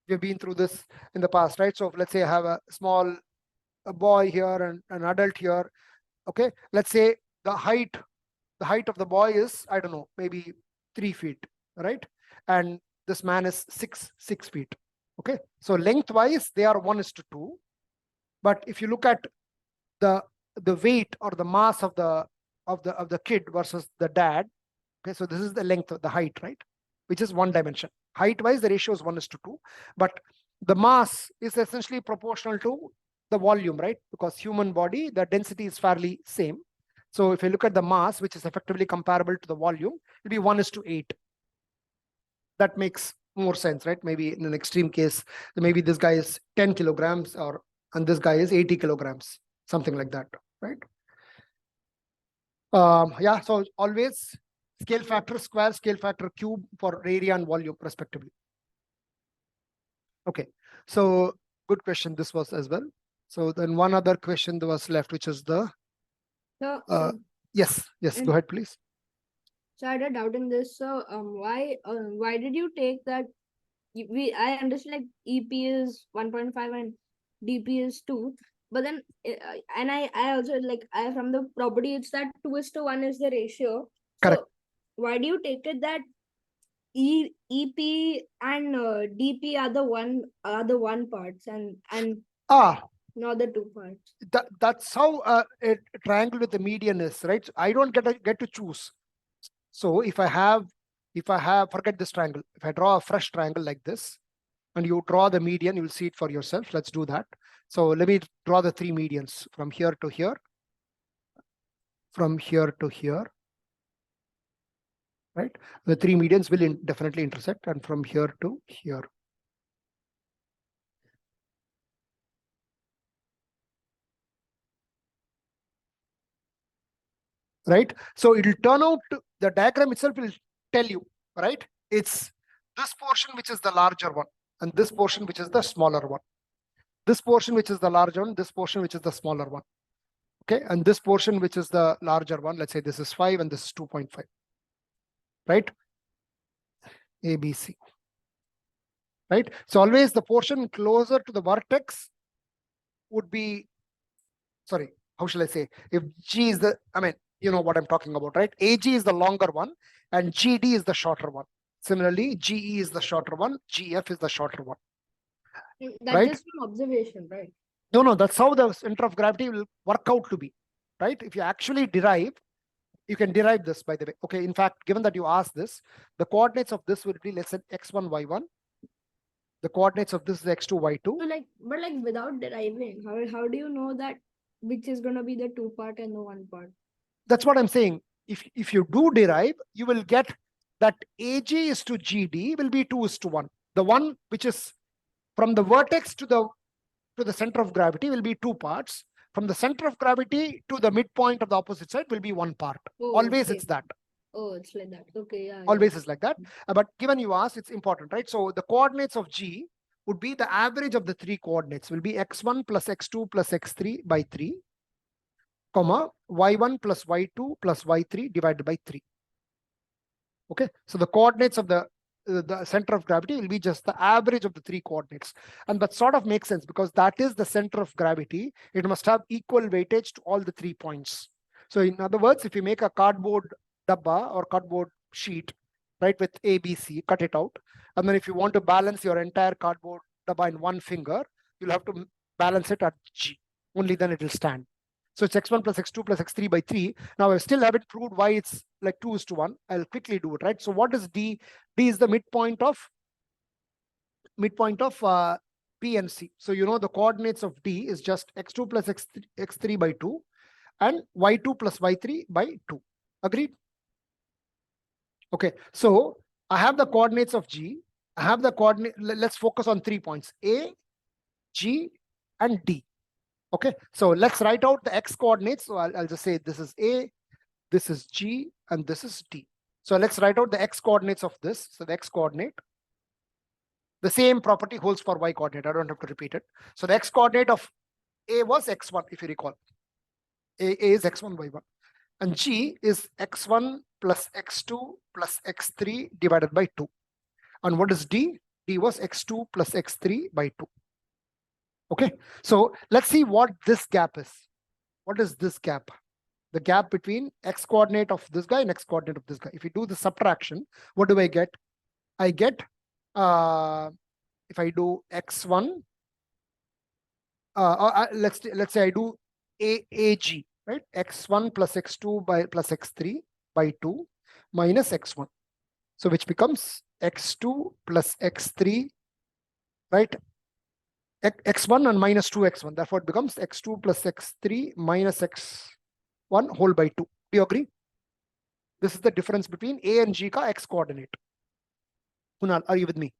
We've been through this in the past, right? So let's say I have a boy here and an adult here. Okay, let's say the height of the boy is, I don't know, maybe 3 feet, right? And this man is 6 feet. Okay, so lengthwise they are 1:2. But if you look at the weight or the mass of the kid versus the dad, okay, so this is the length of the height, right? Which is 1 dimension. Height wise, the ratio is 1:2, but the mass is essentially proportional to the volume, right? Because human body, the density is fairly same. So if you look at the mass, which is effectively comparable to the volume, it'll be 1:8. That makes more sense, right? Maybe in an extreme case, maybe this guy is 10 kilograms and this guy is 80 kilograms, something like that, right? Yeah, so always scale factor square, scale factor cube for area and volume respectively. Okay, so good question this was as well. So then one other question that was left, which is the yes, go ahead, please. So I had a doubt in this. So why did you take that? I understood like EP is 1.5 and DP is 2, but then and I also like from the property it's that 2:1 is the ratio. Correct. So why do you take it that EP and DP are the one parts and not the 2 parts? That's how a triangle with a median is, right? So I don't get to choose. So if I have, forget this triangle. If I draw a fresh triangle like this, and you draw the median, you'll see it for yourself. Let's do that. So let me draw the three medians from here to here, from here to here, right? The three medians will definitely intersect, and from here to here. Right? So it'll turn out, the diagram itself will tell you, right? It's this portion which is the larger one, and this portion which is the smaller one. This portion which is the larger one, this portion which is the smaller one. Okay, and this portion which is the larger one, let's say this is 5 and this is 2.5. Right? ABC. Right? So always the portion closer to the vertex would be, sorry, how shall I say? If G is the, I mean, you know what I'm talking about, right? AG is the longer one and GD is the shorter one. Similarly, GE is the shorter one, GF is the shorter one. That's Right? just from observation, right? No, that's how the center of gravity will work out to be, right? If you actually derive, you can derive this, by the way. Okay, in fact, given that you asked this, the coordinates of this will be, let's say, x1, y1. The coordinates of this is x2, y2. So like, but like without deriving, how do you know that which is gonna be the two part and the one part? That's what I'm saying. If you do derive, you will get that AG is to GD will be 2:1. The one which is from the vertex to the center of gravity will be two parts. From the center of gravity to the midpoint of the opposite side will be one part. Oh, Always okay. it's that. Oh, it's like that. Okay, yeah. Always is like that. But given you asked, it's important, right? So the coordinates of G would be the average of the three coordinates will be x1 plus x2 plus x3 by 3, comma, y1 plus y2 plus y3 divided by 3. Okay, so the coordinates of the center of gravity will be just the average of the three coordinates. And that sort of makes sense because that is the center of gravity. It must have equal weightage to all the 3 points. So in other words, if you make a cardboard dabba or cardboard sheet, right, with A, B, C, cut it out. And then if you want to balance your entire cardboard dabba in one finger, you'll have to balance it at G. Only then it will stand. So it's x1 plus x2 plus x3 by 3. Now I still haven't proved why it's like 2:1. I'll quickly do it, right? So what is D? D is the midpoint of P and C. So you know the coordinates of D is just x2 plus x3 by 2 and y2 plus y3 by 2. Agreed? Okay, so I have the coordinates of G. I have the coordinate. Let's focus on 3 points: A, G, and D. Okay, so let's write out the x coordinates. So I'll just say this is A, this is G, and this is D. So let's write out the x coordinates of this. So the x coordinate, the same property holds for y coordinate. I don't have to repeat it. So the x coordinate of A was x1, if you recall. A is x1, y1. And G is x1 plus x2 plus x3 divided by 2. And what is D? D was x2 plus x3 by 2. Okay, so let's see what this gap is. What is this gap? The gap between x coordinate of this guy and x coordinate of this guy. If you do the subtraction, what do I get? I get, if I do x1, let's say I do AG, right? x1 plus x2 by plus x3 by 2 minus x1. So which becomes x2 plus x3, right? X1 and minus 2x1. Therefore, it becomes x2 plus x3 minus x1 whole by 2. Do you agree? This is the difference between A and G ka x coordinate. Kunal, are you with me?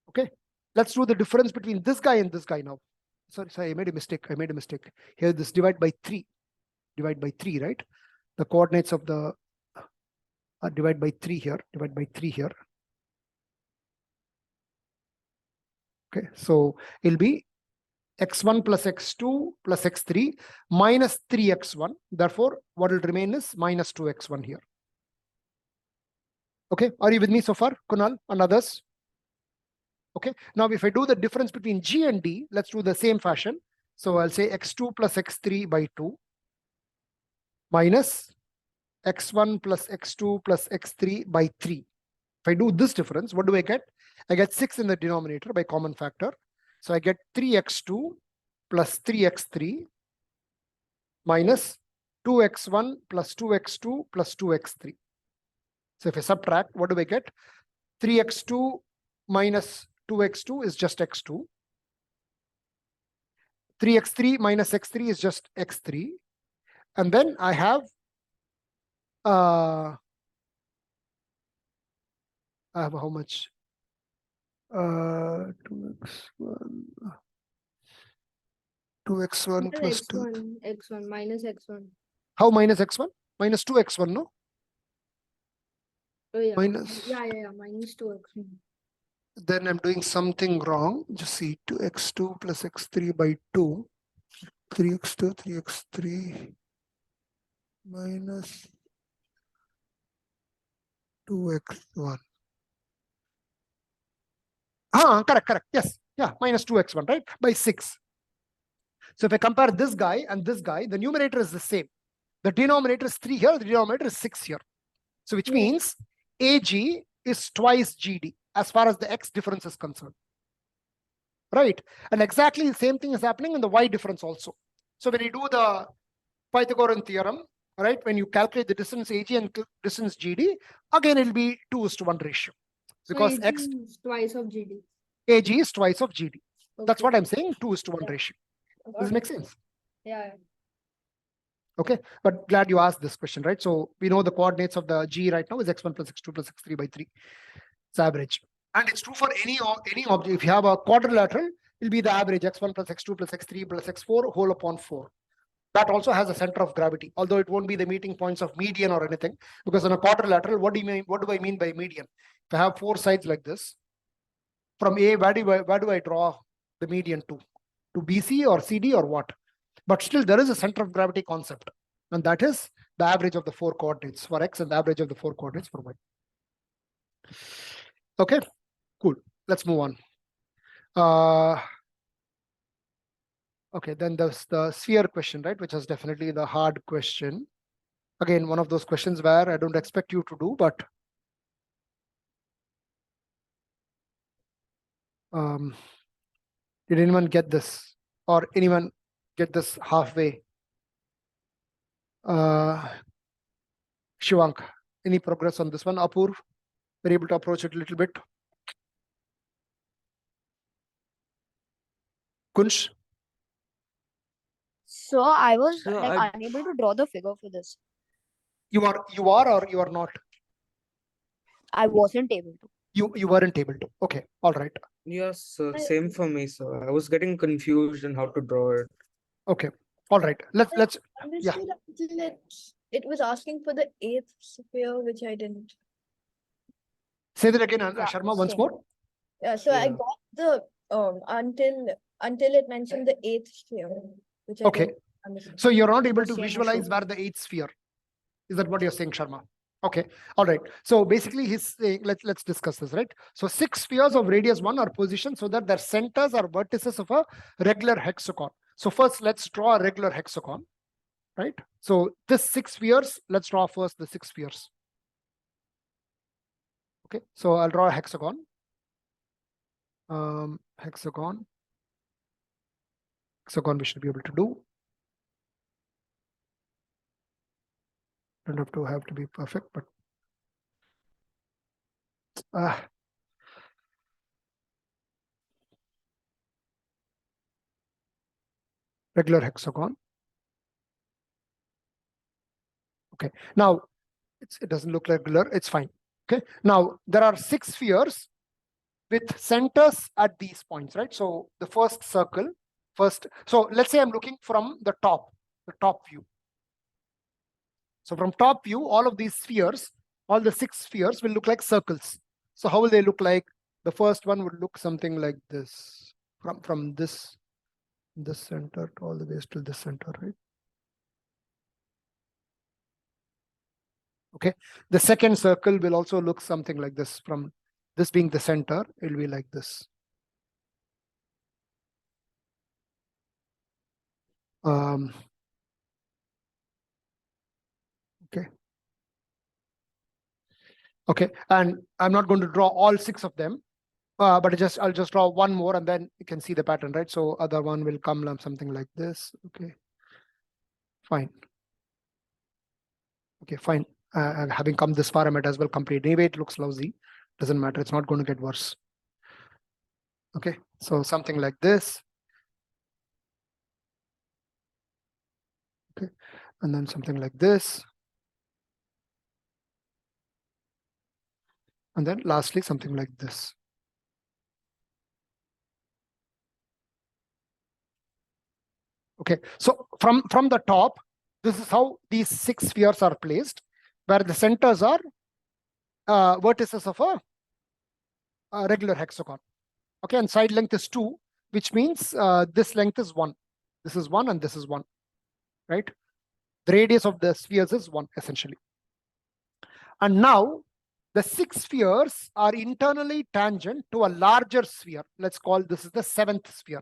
Okay. Let's do the difference between this guy and this guy now. Sorry, I made a mistake. Here, this divide by 3. Divide by 3, right? The coordinates of the divide by 3 here. Divide by 3 here. Okay, so it'll be x1 plus x2 plus x3 minus 3x1. Therefore, what will remain is minus 2x1 here. Okay, are you with me so far, Kunal and others? Okay, now if I do the difference between G and D, let's do the same fashion. So I'll say x2 plus x3 by 2 minus x1 plus x2 plus x3 by 3. If I do this difference, what do I get? I get 6 in the denominator by common factor. So I get 3x2 plus 3x3 minus 2x1 plus 2x2 plus 2x3. So if I subtract, what do I get? 3x2 minus 2x2 is just x2. 3x3 minus x3 is just x3. And then I have how much? 2x1 plus 2. x1 minus x1. How minus x1? Minus 2x1, no? Oh yeah. Minus. Yeah. Minus 2x1. Then I'm doing something wrong. Just see 2x2 plus x3 by 2. 3x2, 3x3 minus 2x1. Correct. Yes. Yeah, minus 2x1, right? By 6. So if I compare this guy and this guy, the numerator is the same. The denominator is 3 here, the denominator is 6 here. So which means AG is twice GD as far as the X difference is concerned. Right? And exactly the same thing is happening in the Y difference also. So when you do the Pythagorean theorem, right, when you calculate the distance AG and distance GD, again it'll be 2:1 ratio. Because so X is twice of GD. AG is twice of GD. That's Okay. what I'm saying, 2:1 Yeah. ratio. Got Does it it. make sense? Yeah. Okay, but glad you asked this question, right? So we know the coordinates of the G right now is x1 plus x2 plus x3 by 3. It's average. And it's true for any object. If you have a quadrilateral, it'll be the average x1 plus x2 plus x3 plus x4 whole upon 4. That also has a center of gravity, although it won't be the meeting points of median or anything, because in a quadrilateral, what do I mean by median? If I have 4 sides like this, from A, where do I draw the median to? To BC or CD or what? But still, there is a center of gravity concept, and that is the average of the 4 coordinates for X and the average of the 4 coordinates for Y. Okay, cool. Let's move on. Okay, then there's the sphere question, right? Which is definitely the hard question. Again, one of those questions where I don't expect you to do, but did anyone get this? Or anyone get this halfway? Shivank, any progress on this one? Apurv, were you able to approach it a little bit? Kunsh? So I was So like unable to draw the figure for this. You are or you are not? I wasn't able to. You weren't able to. Okay, all right. yes, same for me. So I was getting confused on how to draw it. Okay, all right. Let's yeah. Understood until it was asking for the 8th sphere, which I didn't. Say that again, Yeah, Sharma, once same. more. Yeah, so I Yeah. got the until it mentioned the 8th sphere, which I Okay. didn't understand. So you're not able The to same visualize issue. where the 8th sphere. Is that what you're saying, Sharma? Okay, all right. So basically he's saying, let's discuss this, right? So 6 spheres of radius 1 are positioned so that their centers are vertices of a regular hexagon. So first let's draw a regular hexagon, right? So this 6 spheres, let's draw first the 6 spheres. Okay, so I'll draw a hexagon. Hexagon we should be able to do. Don't have to be perfect, but regular hexagon. Okay, now it doesn't look regular, it's fine. Okay, now there are 6 spheres with centers at these points, right? So the first circle, so let's say I'm looking from the top view. So from top view, all of these spheres, all the 6 spheres will look like circles. So how will they look like? The first one would look something like this, from this center to all the way to this center, right? Okay, the second circle will also look something like this. From this being the center, it will be like this. Okay, and I'm not going to draw all 6 of them, but I'll just draw one more, and then you can see the pattern, right? So other one will come something like this. Okay, fine. Okay, fine. Having come this far, I might as well complete. Anyway, it looks lousy. Doesn't matter. It's not going to get worse. Okay, so something like this. Okay, and then something like this. And then lastly, something like this. Okay, so from the top, this is how these 6 spheres are placed, where the centers are vertices of a regular hexagon. Okay, and side length is 2, which means this length is 1. This is 1 and this is 1, right? The radius of the spheres is 1, essentially. And now the 6 spheres are internally tangent to a larger sphere. Let's call this is the 7th sphere.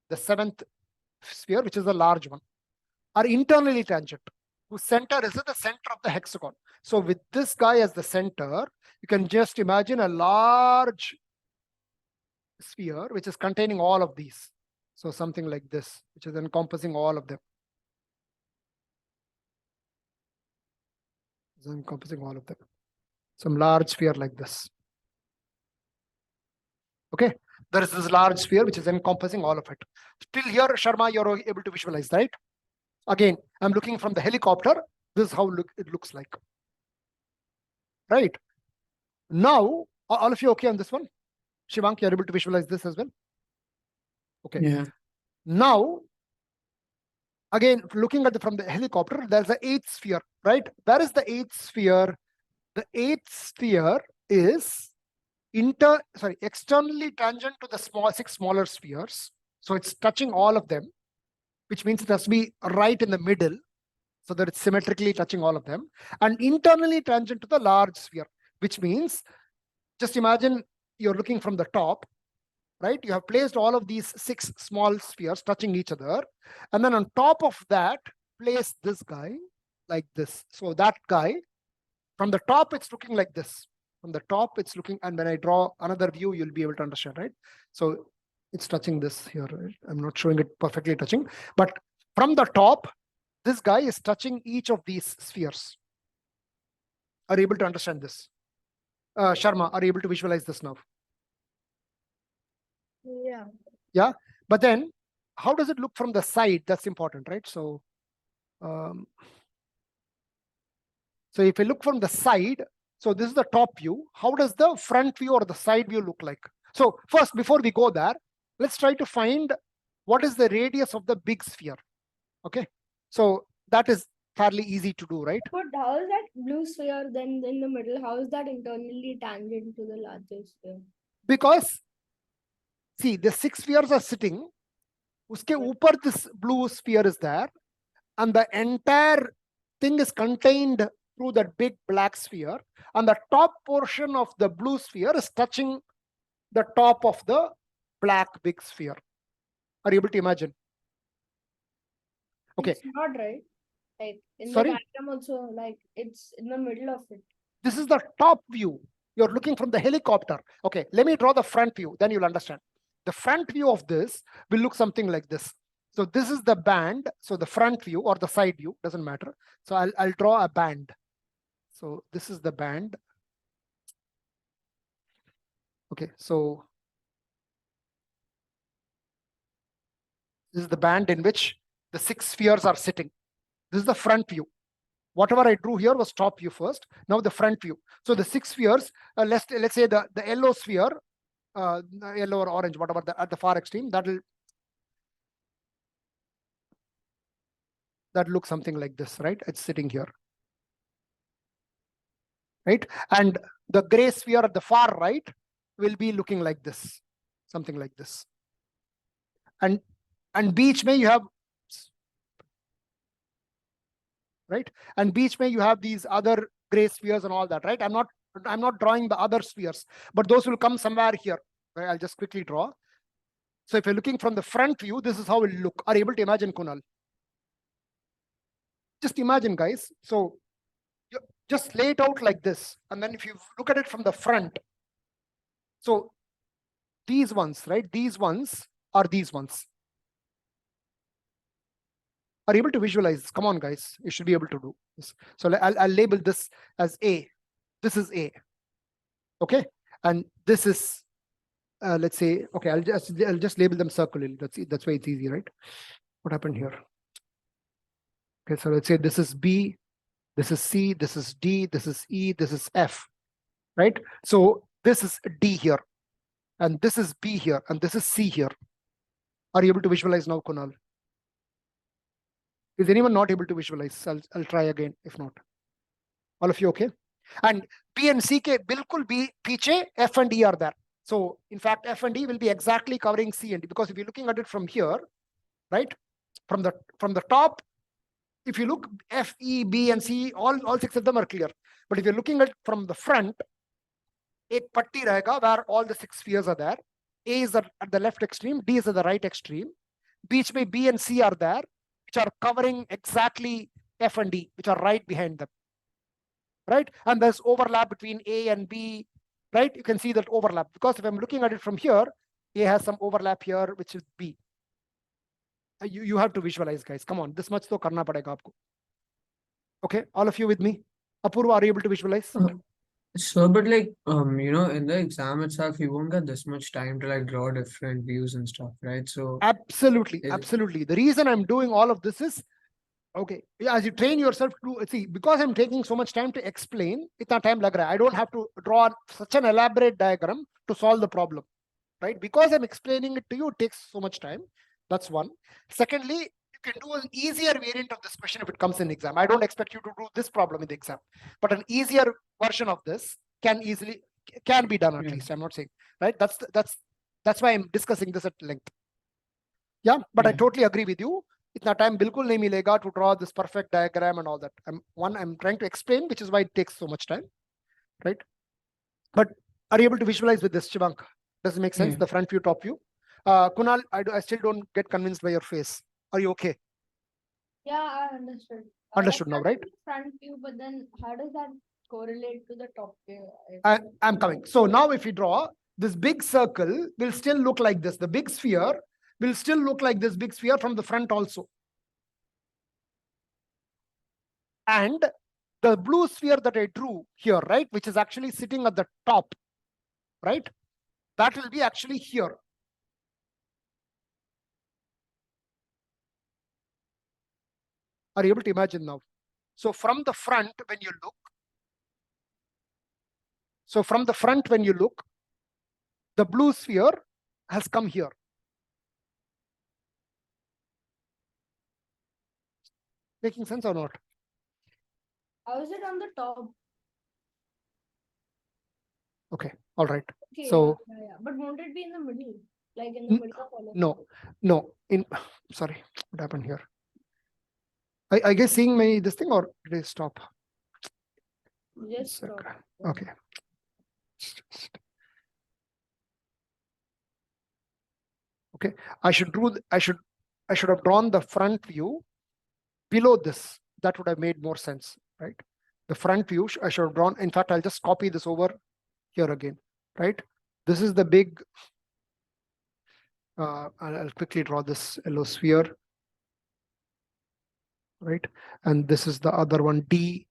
The 7th sphere, which is a large one, are internally tangent, whose center is at the center of the hexagon. So with this guy as the center, you can just imagine a large sphere which is containing all of these. So something like this, which is encompassing all of them. It's encompassing all of them. Some large sphere like this. Okay, there is this large sphere which is encompassing all of it. Till here, Sharma, you're able to visualize, right? Again, I'm looking from the helicopter. This is how it looks like. Right? Now, all of you okay on this one? Shivank, you're able to visualize this as well? Okay. Yeah. Now, again, looking at from the helicopter, there's the 8th sphere, right? Where is the 8th sphere? The 8th sphere is externally tangent to the 6 smaller spheres. So it's touching all of them, which means it has to be right in the middle so that it's symmetrically touching all of them, and internally tangent to the large sphere, which means just imagine you're looking from the top, right? You have placed all of these 6 small spheres touching each other. And then on top of that, place this guy like this. So that guy, from the top, it's looking like this. From the top, it's looking, and when I draw another view, you'll be able to understand, right? So it's touching this here, right? I'm not showing it perfectly touching, but from the top, this guy is touching each of these spheres. Are you able to understand this? Sharma, are you able to visualize this now? Yeah. Yeah, but then how does it look from the side? That's important, right? So if I look from the side, so this is the top view. How does the front view or the side view look like? So first, before we go there, let's try to find what is the radius of the big sphere. Okay, so that is fairly easy to do, right? But how is that blue sphere then in the middle? How is that internally tangent to the larger sphere? Because see, the 6 spheres are sitting. Uske upar this blue sphere is there, and the entire thing is contained through that big black sphere, and the top portion of the blue sphere is touching the top of the black big sphere. Are you able to imagine? Okay. It's not right. Like in Sorry? the diagram also, like it's in the middle of it. This is the top view. You're looking from the helicopter. Okay, let me draw the front view, then you'll understand. The front view of this will look something like this. So this is the band. So the front view or the side view, doesn't matter. So I'll draw a band. So this is the band. Okay, so this is the band in which the 6 spheres are sitting. This is the front view. Whatever I drew here was top view first. Now the front view. So the 6 spheres, let's say the yellow sphere, yellow or orange, whatever, at the far extreme, that looks something like this, right? It's sitting here, right? And the gray sphere at the far right will be looking like this, something like this. And beach may you have, right? And beach may you have these other gray spheres and all that, right? I'm not drawing the other spheres, but those will come somewhere here. Right? I'll just quickly draw. So if you're looking from the front view, this is how it will look. Are you able to imagine, Kunal? Just imagine, guys. So you just lay it out like this. And then if you look at it from the front, so these ones, right? These ones are these ones. Are you able to visualize? Come on, guys. You should be able to do this. So I'll label this as A. This is A. Okay. And this is, let's say, okay, I'll just label them circularly. That's why it's easy, right? What happened here? Okay, so let's say this is B, this is C, this is D, this is E, this is F, right? So this is D here, and this is B here, and this is C here. Are you able to visualize now, Kunal? Is anyone not able to visualize? I'll try again, if not. All of you okay? And B and C ke bilkul B piche, F and E are there. So in fact, F and E will be exactly covering C and D, because if you're looking at it from here, right? From the top, if you look F, E, B, and C, all 6 of them are clear. But if you're looking at from the front, ek patti rahega where all the 6 spheres are there. A is at the left extreme, D is at the right extreme. Beach mein B and C are there, which are covering exactly F and D, which are right behind them. Right? And there's overlap between A and B, right? You can see that overlap, because if I'm looking at it from here, A has some overlap here, which is B. You have to visualize, guys. Come on, this much to karna padega aapko. Okay, all of you with me? Apurva, are you able to visualize? So, but like, in the exam itself, you won't get this much time to like draw different views and stuff, right? So, Absolutely, Is- absolutely. The reason I'm doing all of this is, okay, as you train yourself to see, because I'm taking so much time to explain, itna time lag raha hai. I don't have to draw such an elaborate diagram to solve the problem, right? Because I'm explaining it to you, it takes so much time. That's one. Secondly, you can do an easier variant of this question if it comes in exam. I don't expect you to do this problem in the exam, but an easier version of this can be done at Yeah. least. I'm not saying, right? That's why I'm discussing this at length. Yeah, but I Yeah. totally agree with you. Itna time bilkul nahi milega to draw this perfect diagram and all that. I'm trying to explain, which is why it takes so much time, right? But are you able to visualize with this, Shivank? Does it make sense? Yeah. The front view, top view. Kunal, I still don't get convinced by your face. Are you okay? Yeah, I understood. Understood now, right? Front view, but then how does that correlate to the top view? I'm coming. So now if we draw, this big circle will still look like this. The big sphere will still look like this big sphere from the front also. And the blue sphere that I drew here, right, which is actually sitting at the top, right, that will be actually here. Are you able to imagine now? So from the front, when you look, the blue sphere has come here. Making sense or not? How is it on the top? Okay, all right. Okay, So yeah. But won't it be in the middle? Like in the N- middle of all of no. Sorry, what happened here? I guess seeing this thing, or did I stop? them? Just Sec. stop. Okay. Okay, I should have drawn the front view below this. That would have made more sense, right? The front view I should have drawn. In fact, I'll just copy this over here again, right? This is the big, I'll quickly draw this yellow sphere, right? And this is the other one, D,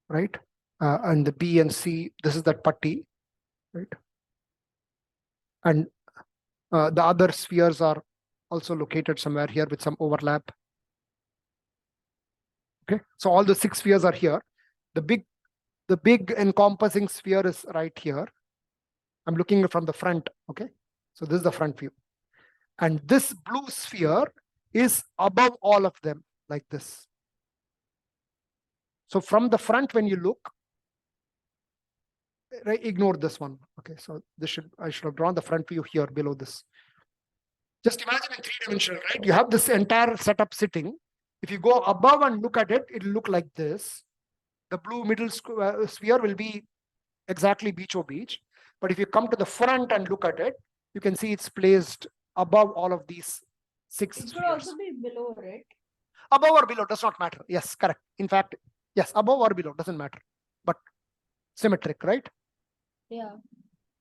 right? And the B and C, this is that putty, right? And the other spheres are also located somewhere here with some overlap. Okay, so all the 6 spheres are here. The big encompassing sphere is right here. I'm looking from the front. Okay, so this is the front view, and this blue sphere is above all of them, like this. So from the front, when you look, right, ignore this one. Okay, so I should have drawn the front view here below this. Just imagine in 3-dimensional, right? You have this entire setup sitting. If you go above and look at it, it'll look like this. The blue middle sphere will be exactly beach or beach. But if you come to the front and look at it, you can see it's placed above all of these 6 It could spheres. also be below, right? Above or below does not matter. Yes, correct. In fact, yes, above or below doesn't matter. But symmetric, right? Yeah,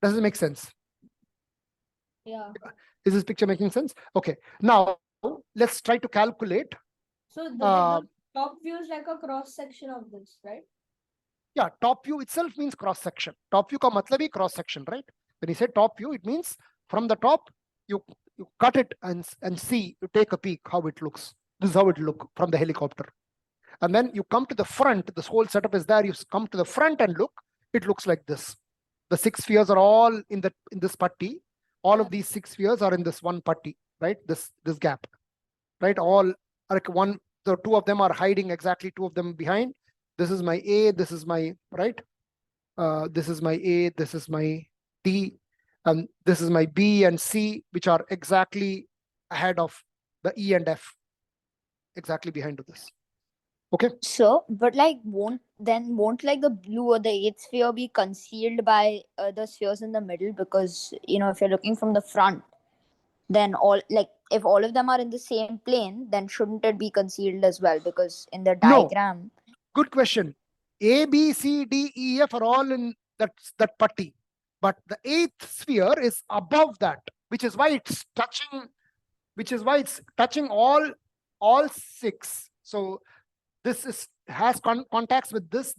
Does it make sense? yeah. Is this picture making sense? Okay. Now let's try to calculate. So Uh, the top view is like a cross section of this, right? Yeah, top view itself means cross section. Top view ka matlab hi cross section, right? When you say top view, it means from the top you cut it and see, you take a peek how it looks. This is how it look from the helicopter. And then you come to the front, this whole setup is there. You come to the front and look, it looks like this. The 6 spheres are all in this putty. All of these 6 spheres are in this one putty, right? This gap, right? All like the 2 of them are hiding exactly 2 of them behind. This is my A, this is my, right? This is my A, this is my D, and this is my B and C, which are exactly ahead of the E and F, exactly behind of this. Okay. So, but like, won't like the blue or the 8th sphere be concealed by the spheres in the middle? Because, you know, if you're looking from the front, then if all of them are in the same plane, then shouldn't it be concealed as well? Because in the No. diagram, Good question. A, B, C, D, E, F are all in that putty, but the 8th sphere is above that, which is why it's touching all 6. So this has contacts with this,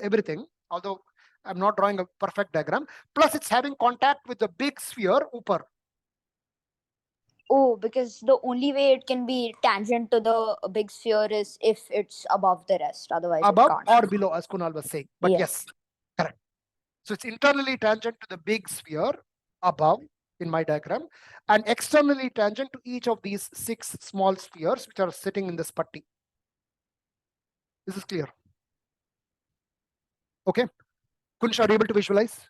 everything. Although I'm not drawing a perfect diagram. Plus, it's having contact with the big sphere, upper. oh, because the only way it can be tangent to the big sphere is if it's above the rest. Otherwise, Above it can't. or below, as Kunal was saying. But Yeah. yes, correct. So it's internally tangent to the big sphere above in my diagram, and externally tangent to each of these 6 small spheres which are sitting in this putty. This is clear. Okay. Kunsh, are you able to visualize?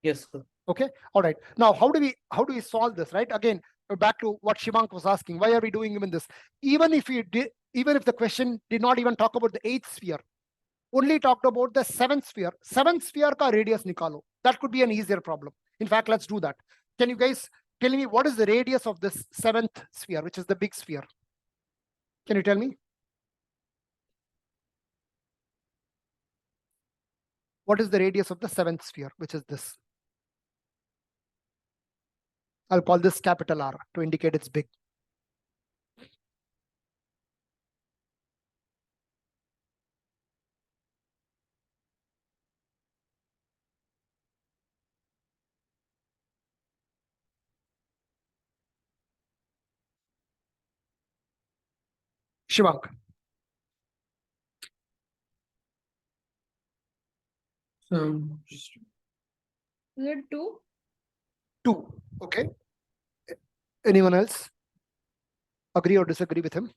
Yes, sir. Okay. All right. Now, how do we solve this? Right. Again, back to what Shivank was asking. Why are we doing even this? Even if the question did not even talk about the 8th sphere, only talked about the 7th sphere. 7th sphere ka radius nikalo. That could be an easier problem. In fact, let's do that. Can you guys tell me what is the radius of this 7th sphere, which is the big sphere? Can you tell me? What is the radius of the 7th sphere, which is this? I'll call this capital R to indicate it's big. Shivank. So Is it 2? 2. Okay. Anyone else agree or disagree with him?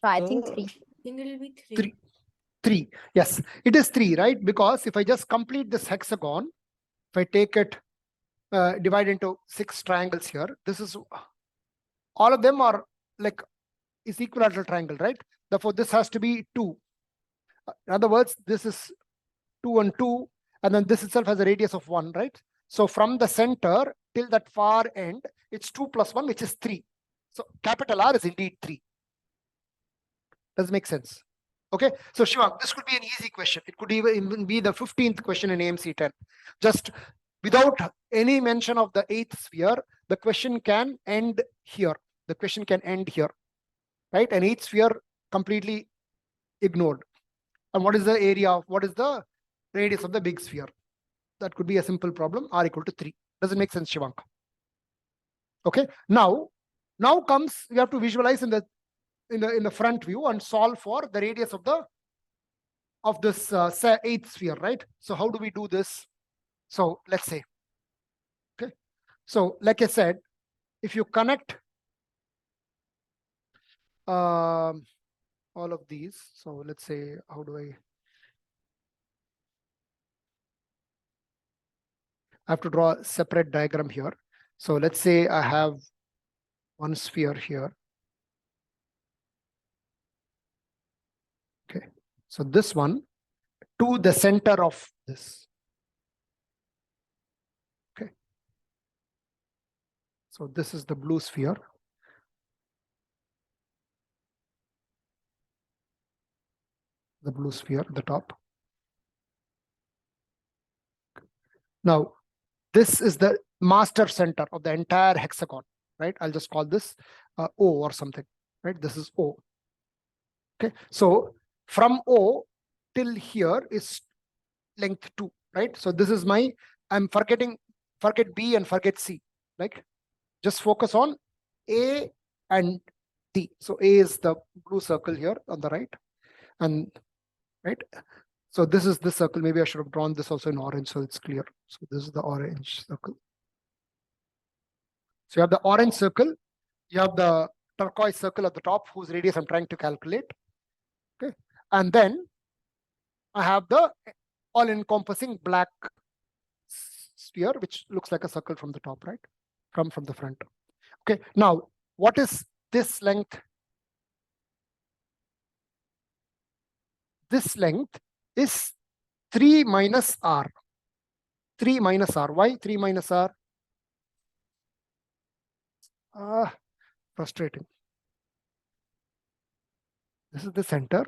So I think 3. I think it'll be 3. 3. Yes, it is 3, right? Because if I just complete this hexagon, if I take it, divide into 6 triangles here, this is all of them are like is equilateral triangle, right? Therefore, this has to be 2. In other words, this is 2 and 2, and then this itself has a radius of 1, right? So from the center till that far end, it's 2 plus 1, which is 3. So capital R is indeed 3. Does it make sense? Okay, so Shivank, this could be an easy question. It could even be the 15th question in AMC10. Just without any mention of the 8th sphere, the question can end here. The question can end here, right? An 8th sphere completely ignored. And what is the area? What is the radius of the big sphere? That could be a simple problem, R equal to 3. Does it make sense, Shivank? Okay, now comes, we have to visualize in the front view and solve for the radius of this 8th sphere, right? So how do we do this? So let's say, okay. So like I said, if you connect all of these, so let's say, how do I have to draw a separate diagram here. So let's say I have one sphere here. Okay, so this one to the center of this. Okay, so this is the blue sphere. The blue sphere at the top. Now, this is the master center of the entire hexagon, right? I'll just call this O or something, right? This is O. Okay, so from O till here is length 2, right? So this is my, forget B and forget C, like just focus on A and D. So A is the blue circle here on the right, and right. So this is this circle. Maybe I should have drawn this also in orange so it's clear. So this is the orange circle. So you have the orange circle, you have the turquoise circle at the top whose radius I'm trying to calculate. Okay, and then I have the all-encompassing black sphere, which looks like a circle from the top, right? From the front. Okay, now what is this length? This length is 3 minus r. 3 minus r. Why 3 minus r? Frustrating. This is the center.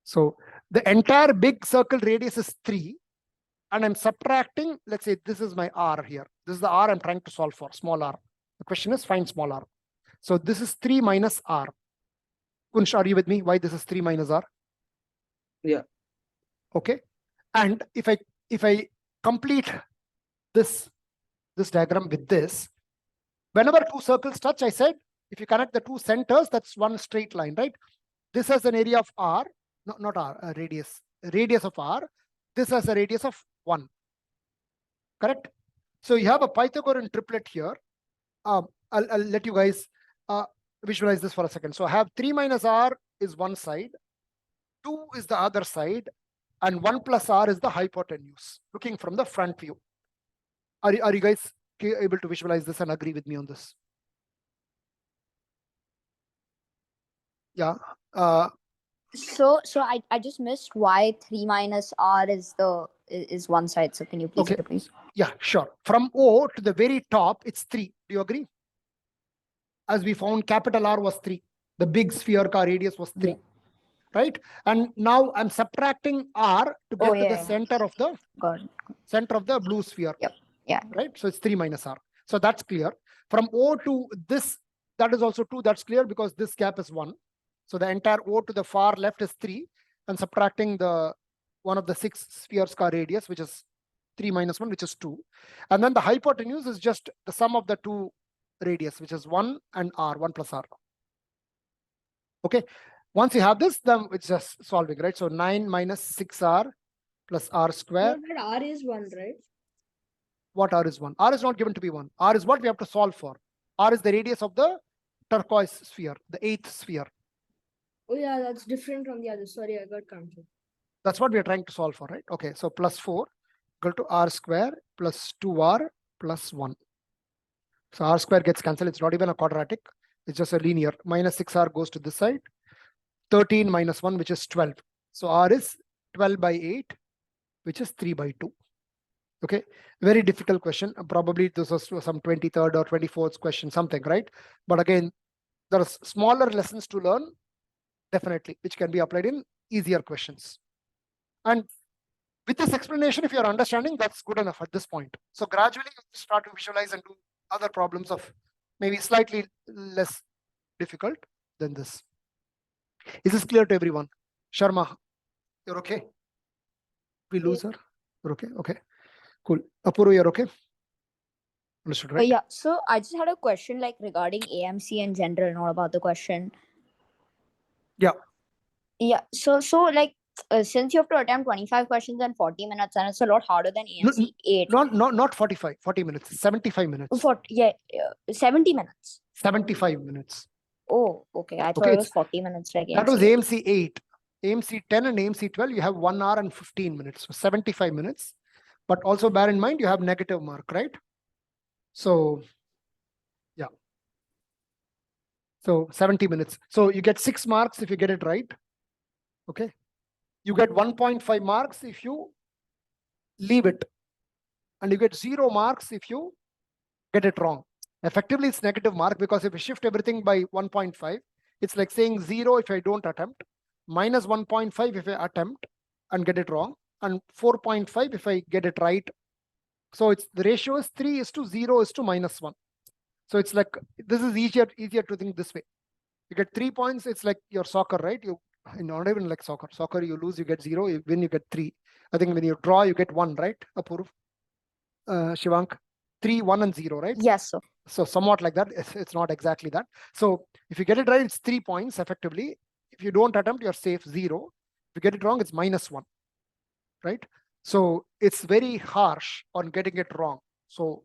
So the entire big circle radius is 3. And I'm subtracting, let's say this is my r here. This is the r I'm trying to solve for, small r. The question is find small r. So this is 3 minus r. Kunsh, are you with me? Why this is 3 minus r? Yeah. Okay. And if I complete this diagram with this, whenever two circles touch, I said, if you connect the two centers, that's one straight line, right? This has an area of r, not r, a radius of r. This has a radius of 1. Correct? So you have a Pythagorean triplet here. I'll let you guys visualize this for a second. So I have 3 minus r is one side, 2 is the other side, and 1 plus r is the hypotenuse, looking from the front view. Are you guys able to visualize this and agree with me on this? Yeah. So I just missed why 3 minus r is one side. So can you please Okay. repeat? Yeah, sure. From O to the very top, it's 3. Do you agree? As we found, capital R was 3. The big sphere car radius was 3. Yeah. Right? And now I'm subtracting R to get to the center of the blue sphere. Yep. Yeah. Right? So it's 3 minus R. So that's clear. From O to this, that is also 2. That's clear because this gap is 1. So the entire O to the far left is 3, and subtracting the one of the 6 spheres car radius, which is 3 minus 1, which is 2. And then the hypotenuse is just the sum of the two radius, which is 1 and r, 1 plus r. Okay. Once you have this, then it's just solving, right? So 9 minus 6r plus r square. No, but R is 1, right? What r is 1? R is not given to be 1. R is what we have to solve for. R is the radius of the turquoise sphere, the 8th sphere. Oh yeah, that's different from the other. Sorry, I got confused. That's what we are trying to solve for, right? Okay, so plus 4 equal to r square plus 2r plus 1. So r square gets cancelled. It's not even a quadratic. It's just a linear. Minus 6r goes to this side. 13 minus 1, which is 12. So r is 12 by 8, which is 3 by 2. Okay, very difficult question. Probably this was some 23rd or 24th question, something, right? But again, there are smaller lessons to learn, definitely, which can be applied in easier questions. And with this explanation, if you're understanding, that's good enough at this point. So gradually you start to visualize and do other problems of maybe slightly less difficult than this. Is this clear to everyone? Sharma, you're okay? We lose her? You're okay? Okay, cool. Apuru, you're okay? Understood, right? Yeah. So I just had a question like regarding AMC in general, not about the question. Yeah. Yeah. So like since you have to attempt 25 questions in 40 minutes, and it's a lot harder than AMC 8. Not 45, 40 minutes, 75 minutes. 70 minutes. 75 minutes. Oh, okay. I thought it was 40 minutes like That was AMC. AMC 8. AMC 10 and AMC 12, you have 1 hour and 15 minutes, so 75 minutes. But also bear in mind, you have negative mark, right? So, yeah. So 70 minutes. So you get 6 marks if you get it right. Okay. You get 1.5 marks if you leave it. And you get 0 marks if you get it wrong. Effectively, it's negative mark because if you shift everything by 1.5, it's like saying 0 if I don't attempt, minus 1.5 if I attempt and get it wrong, and 4.5 if I get it right. So it's the ratio is 3:0:-1. So it's like, this is easier to think this way. You get 3 points. It's like your soccer, right? You not even like soccer. Soccer, you lose, you get 0. You win, you get 3. I think when you draw, you get 1, right? Apurv, Shivank. 3, 1, and 0, right? Yes, sir. So somewhat like that. It's not exactly that. So if you get it right, it's 3 points effectively. If you don't attempt, you're safe 0. If you get it wrong, it's -1, right? So it's very harsh on getting it wrong. So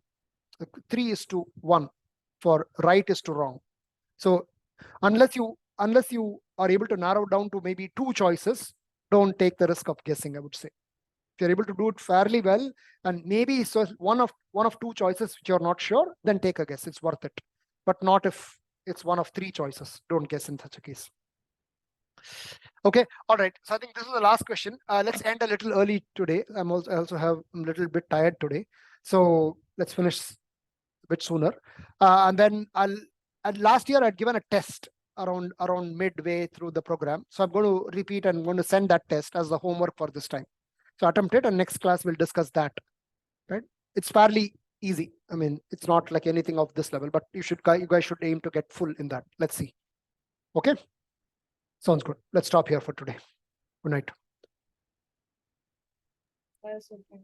3:1 for right is to wrong. So unless you are able to narrow down to maybe 2 choices, don't take the risk of guessing, I would say. If you're able to do it fairly well, and maybe so one of 2 choices which you're not sure, then take a guess. It's worth it. But not if it's one of 3 choices. Don't guess in such a case. Okay, all right. So I think this is the last question. Let's end a little early today. I also have a little bit tired today. So let's finish a bit sooner. And then last year I'd given a test around midway through the program. So I'm going to repeat and I'm going to send that test as the homework for this time. So attempt it, and next class we'll discuss that. Right? It's fairly easy. I mean, it's not like anything of this level, but you guys should aim to get full in that. Let's see. Okay. Sounds good. Let's stop here for today. Good night. That's okay.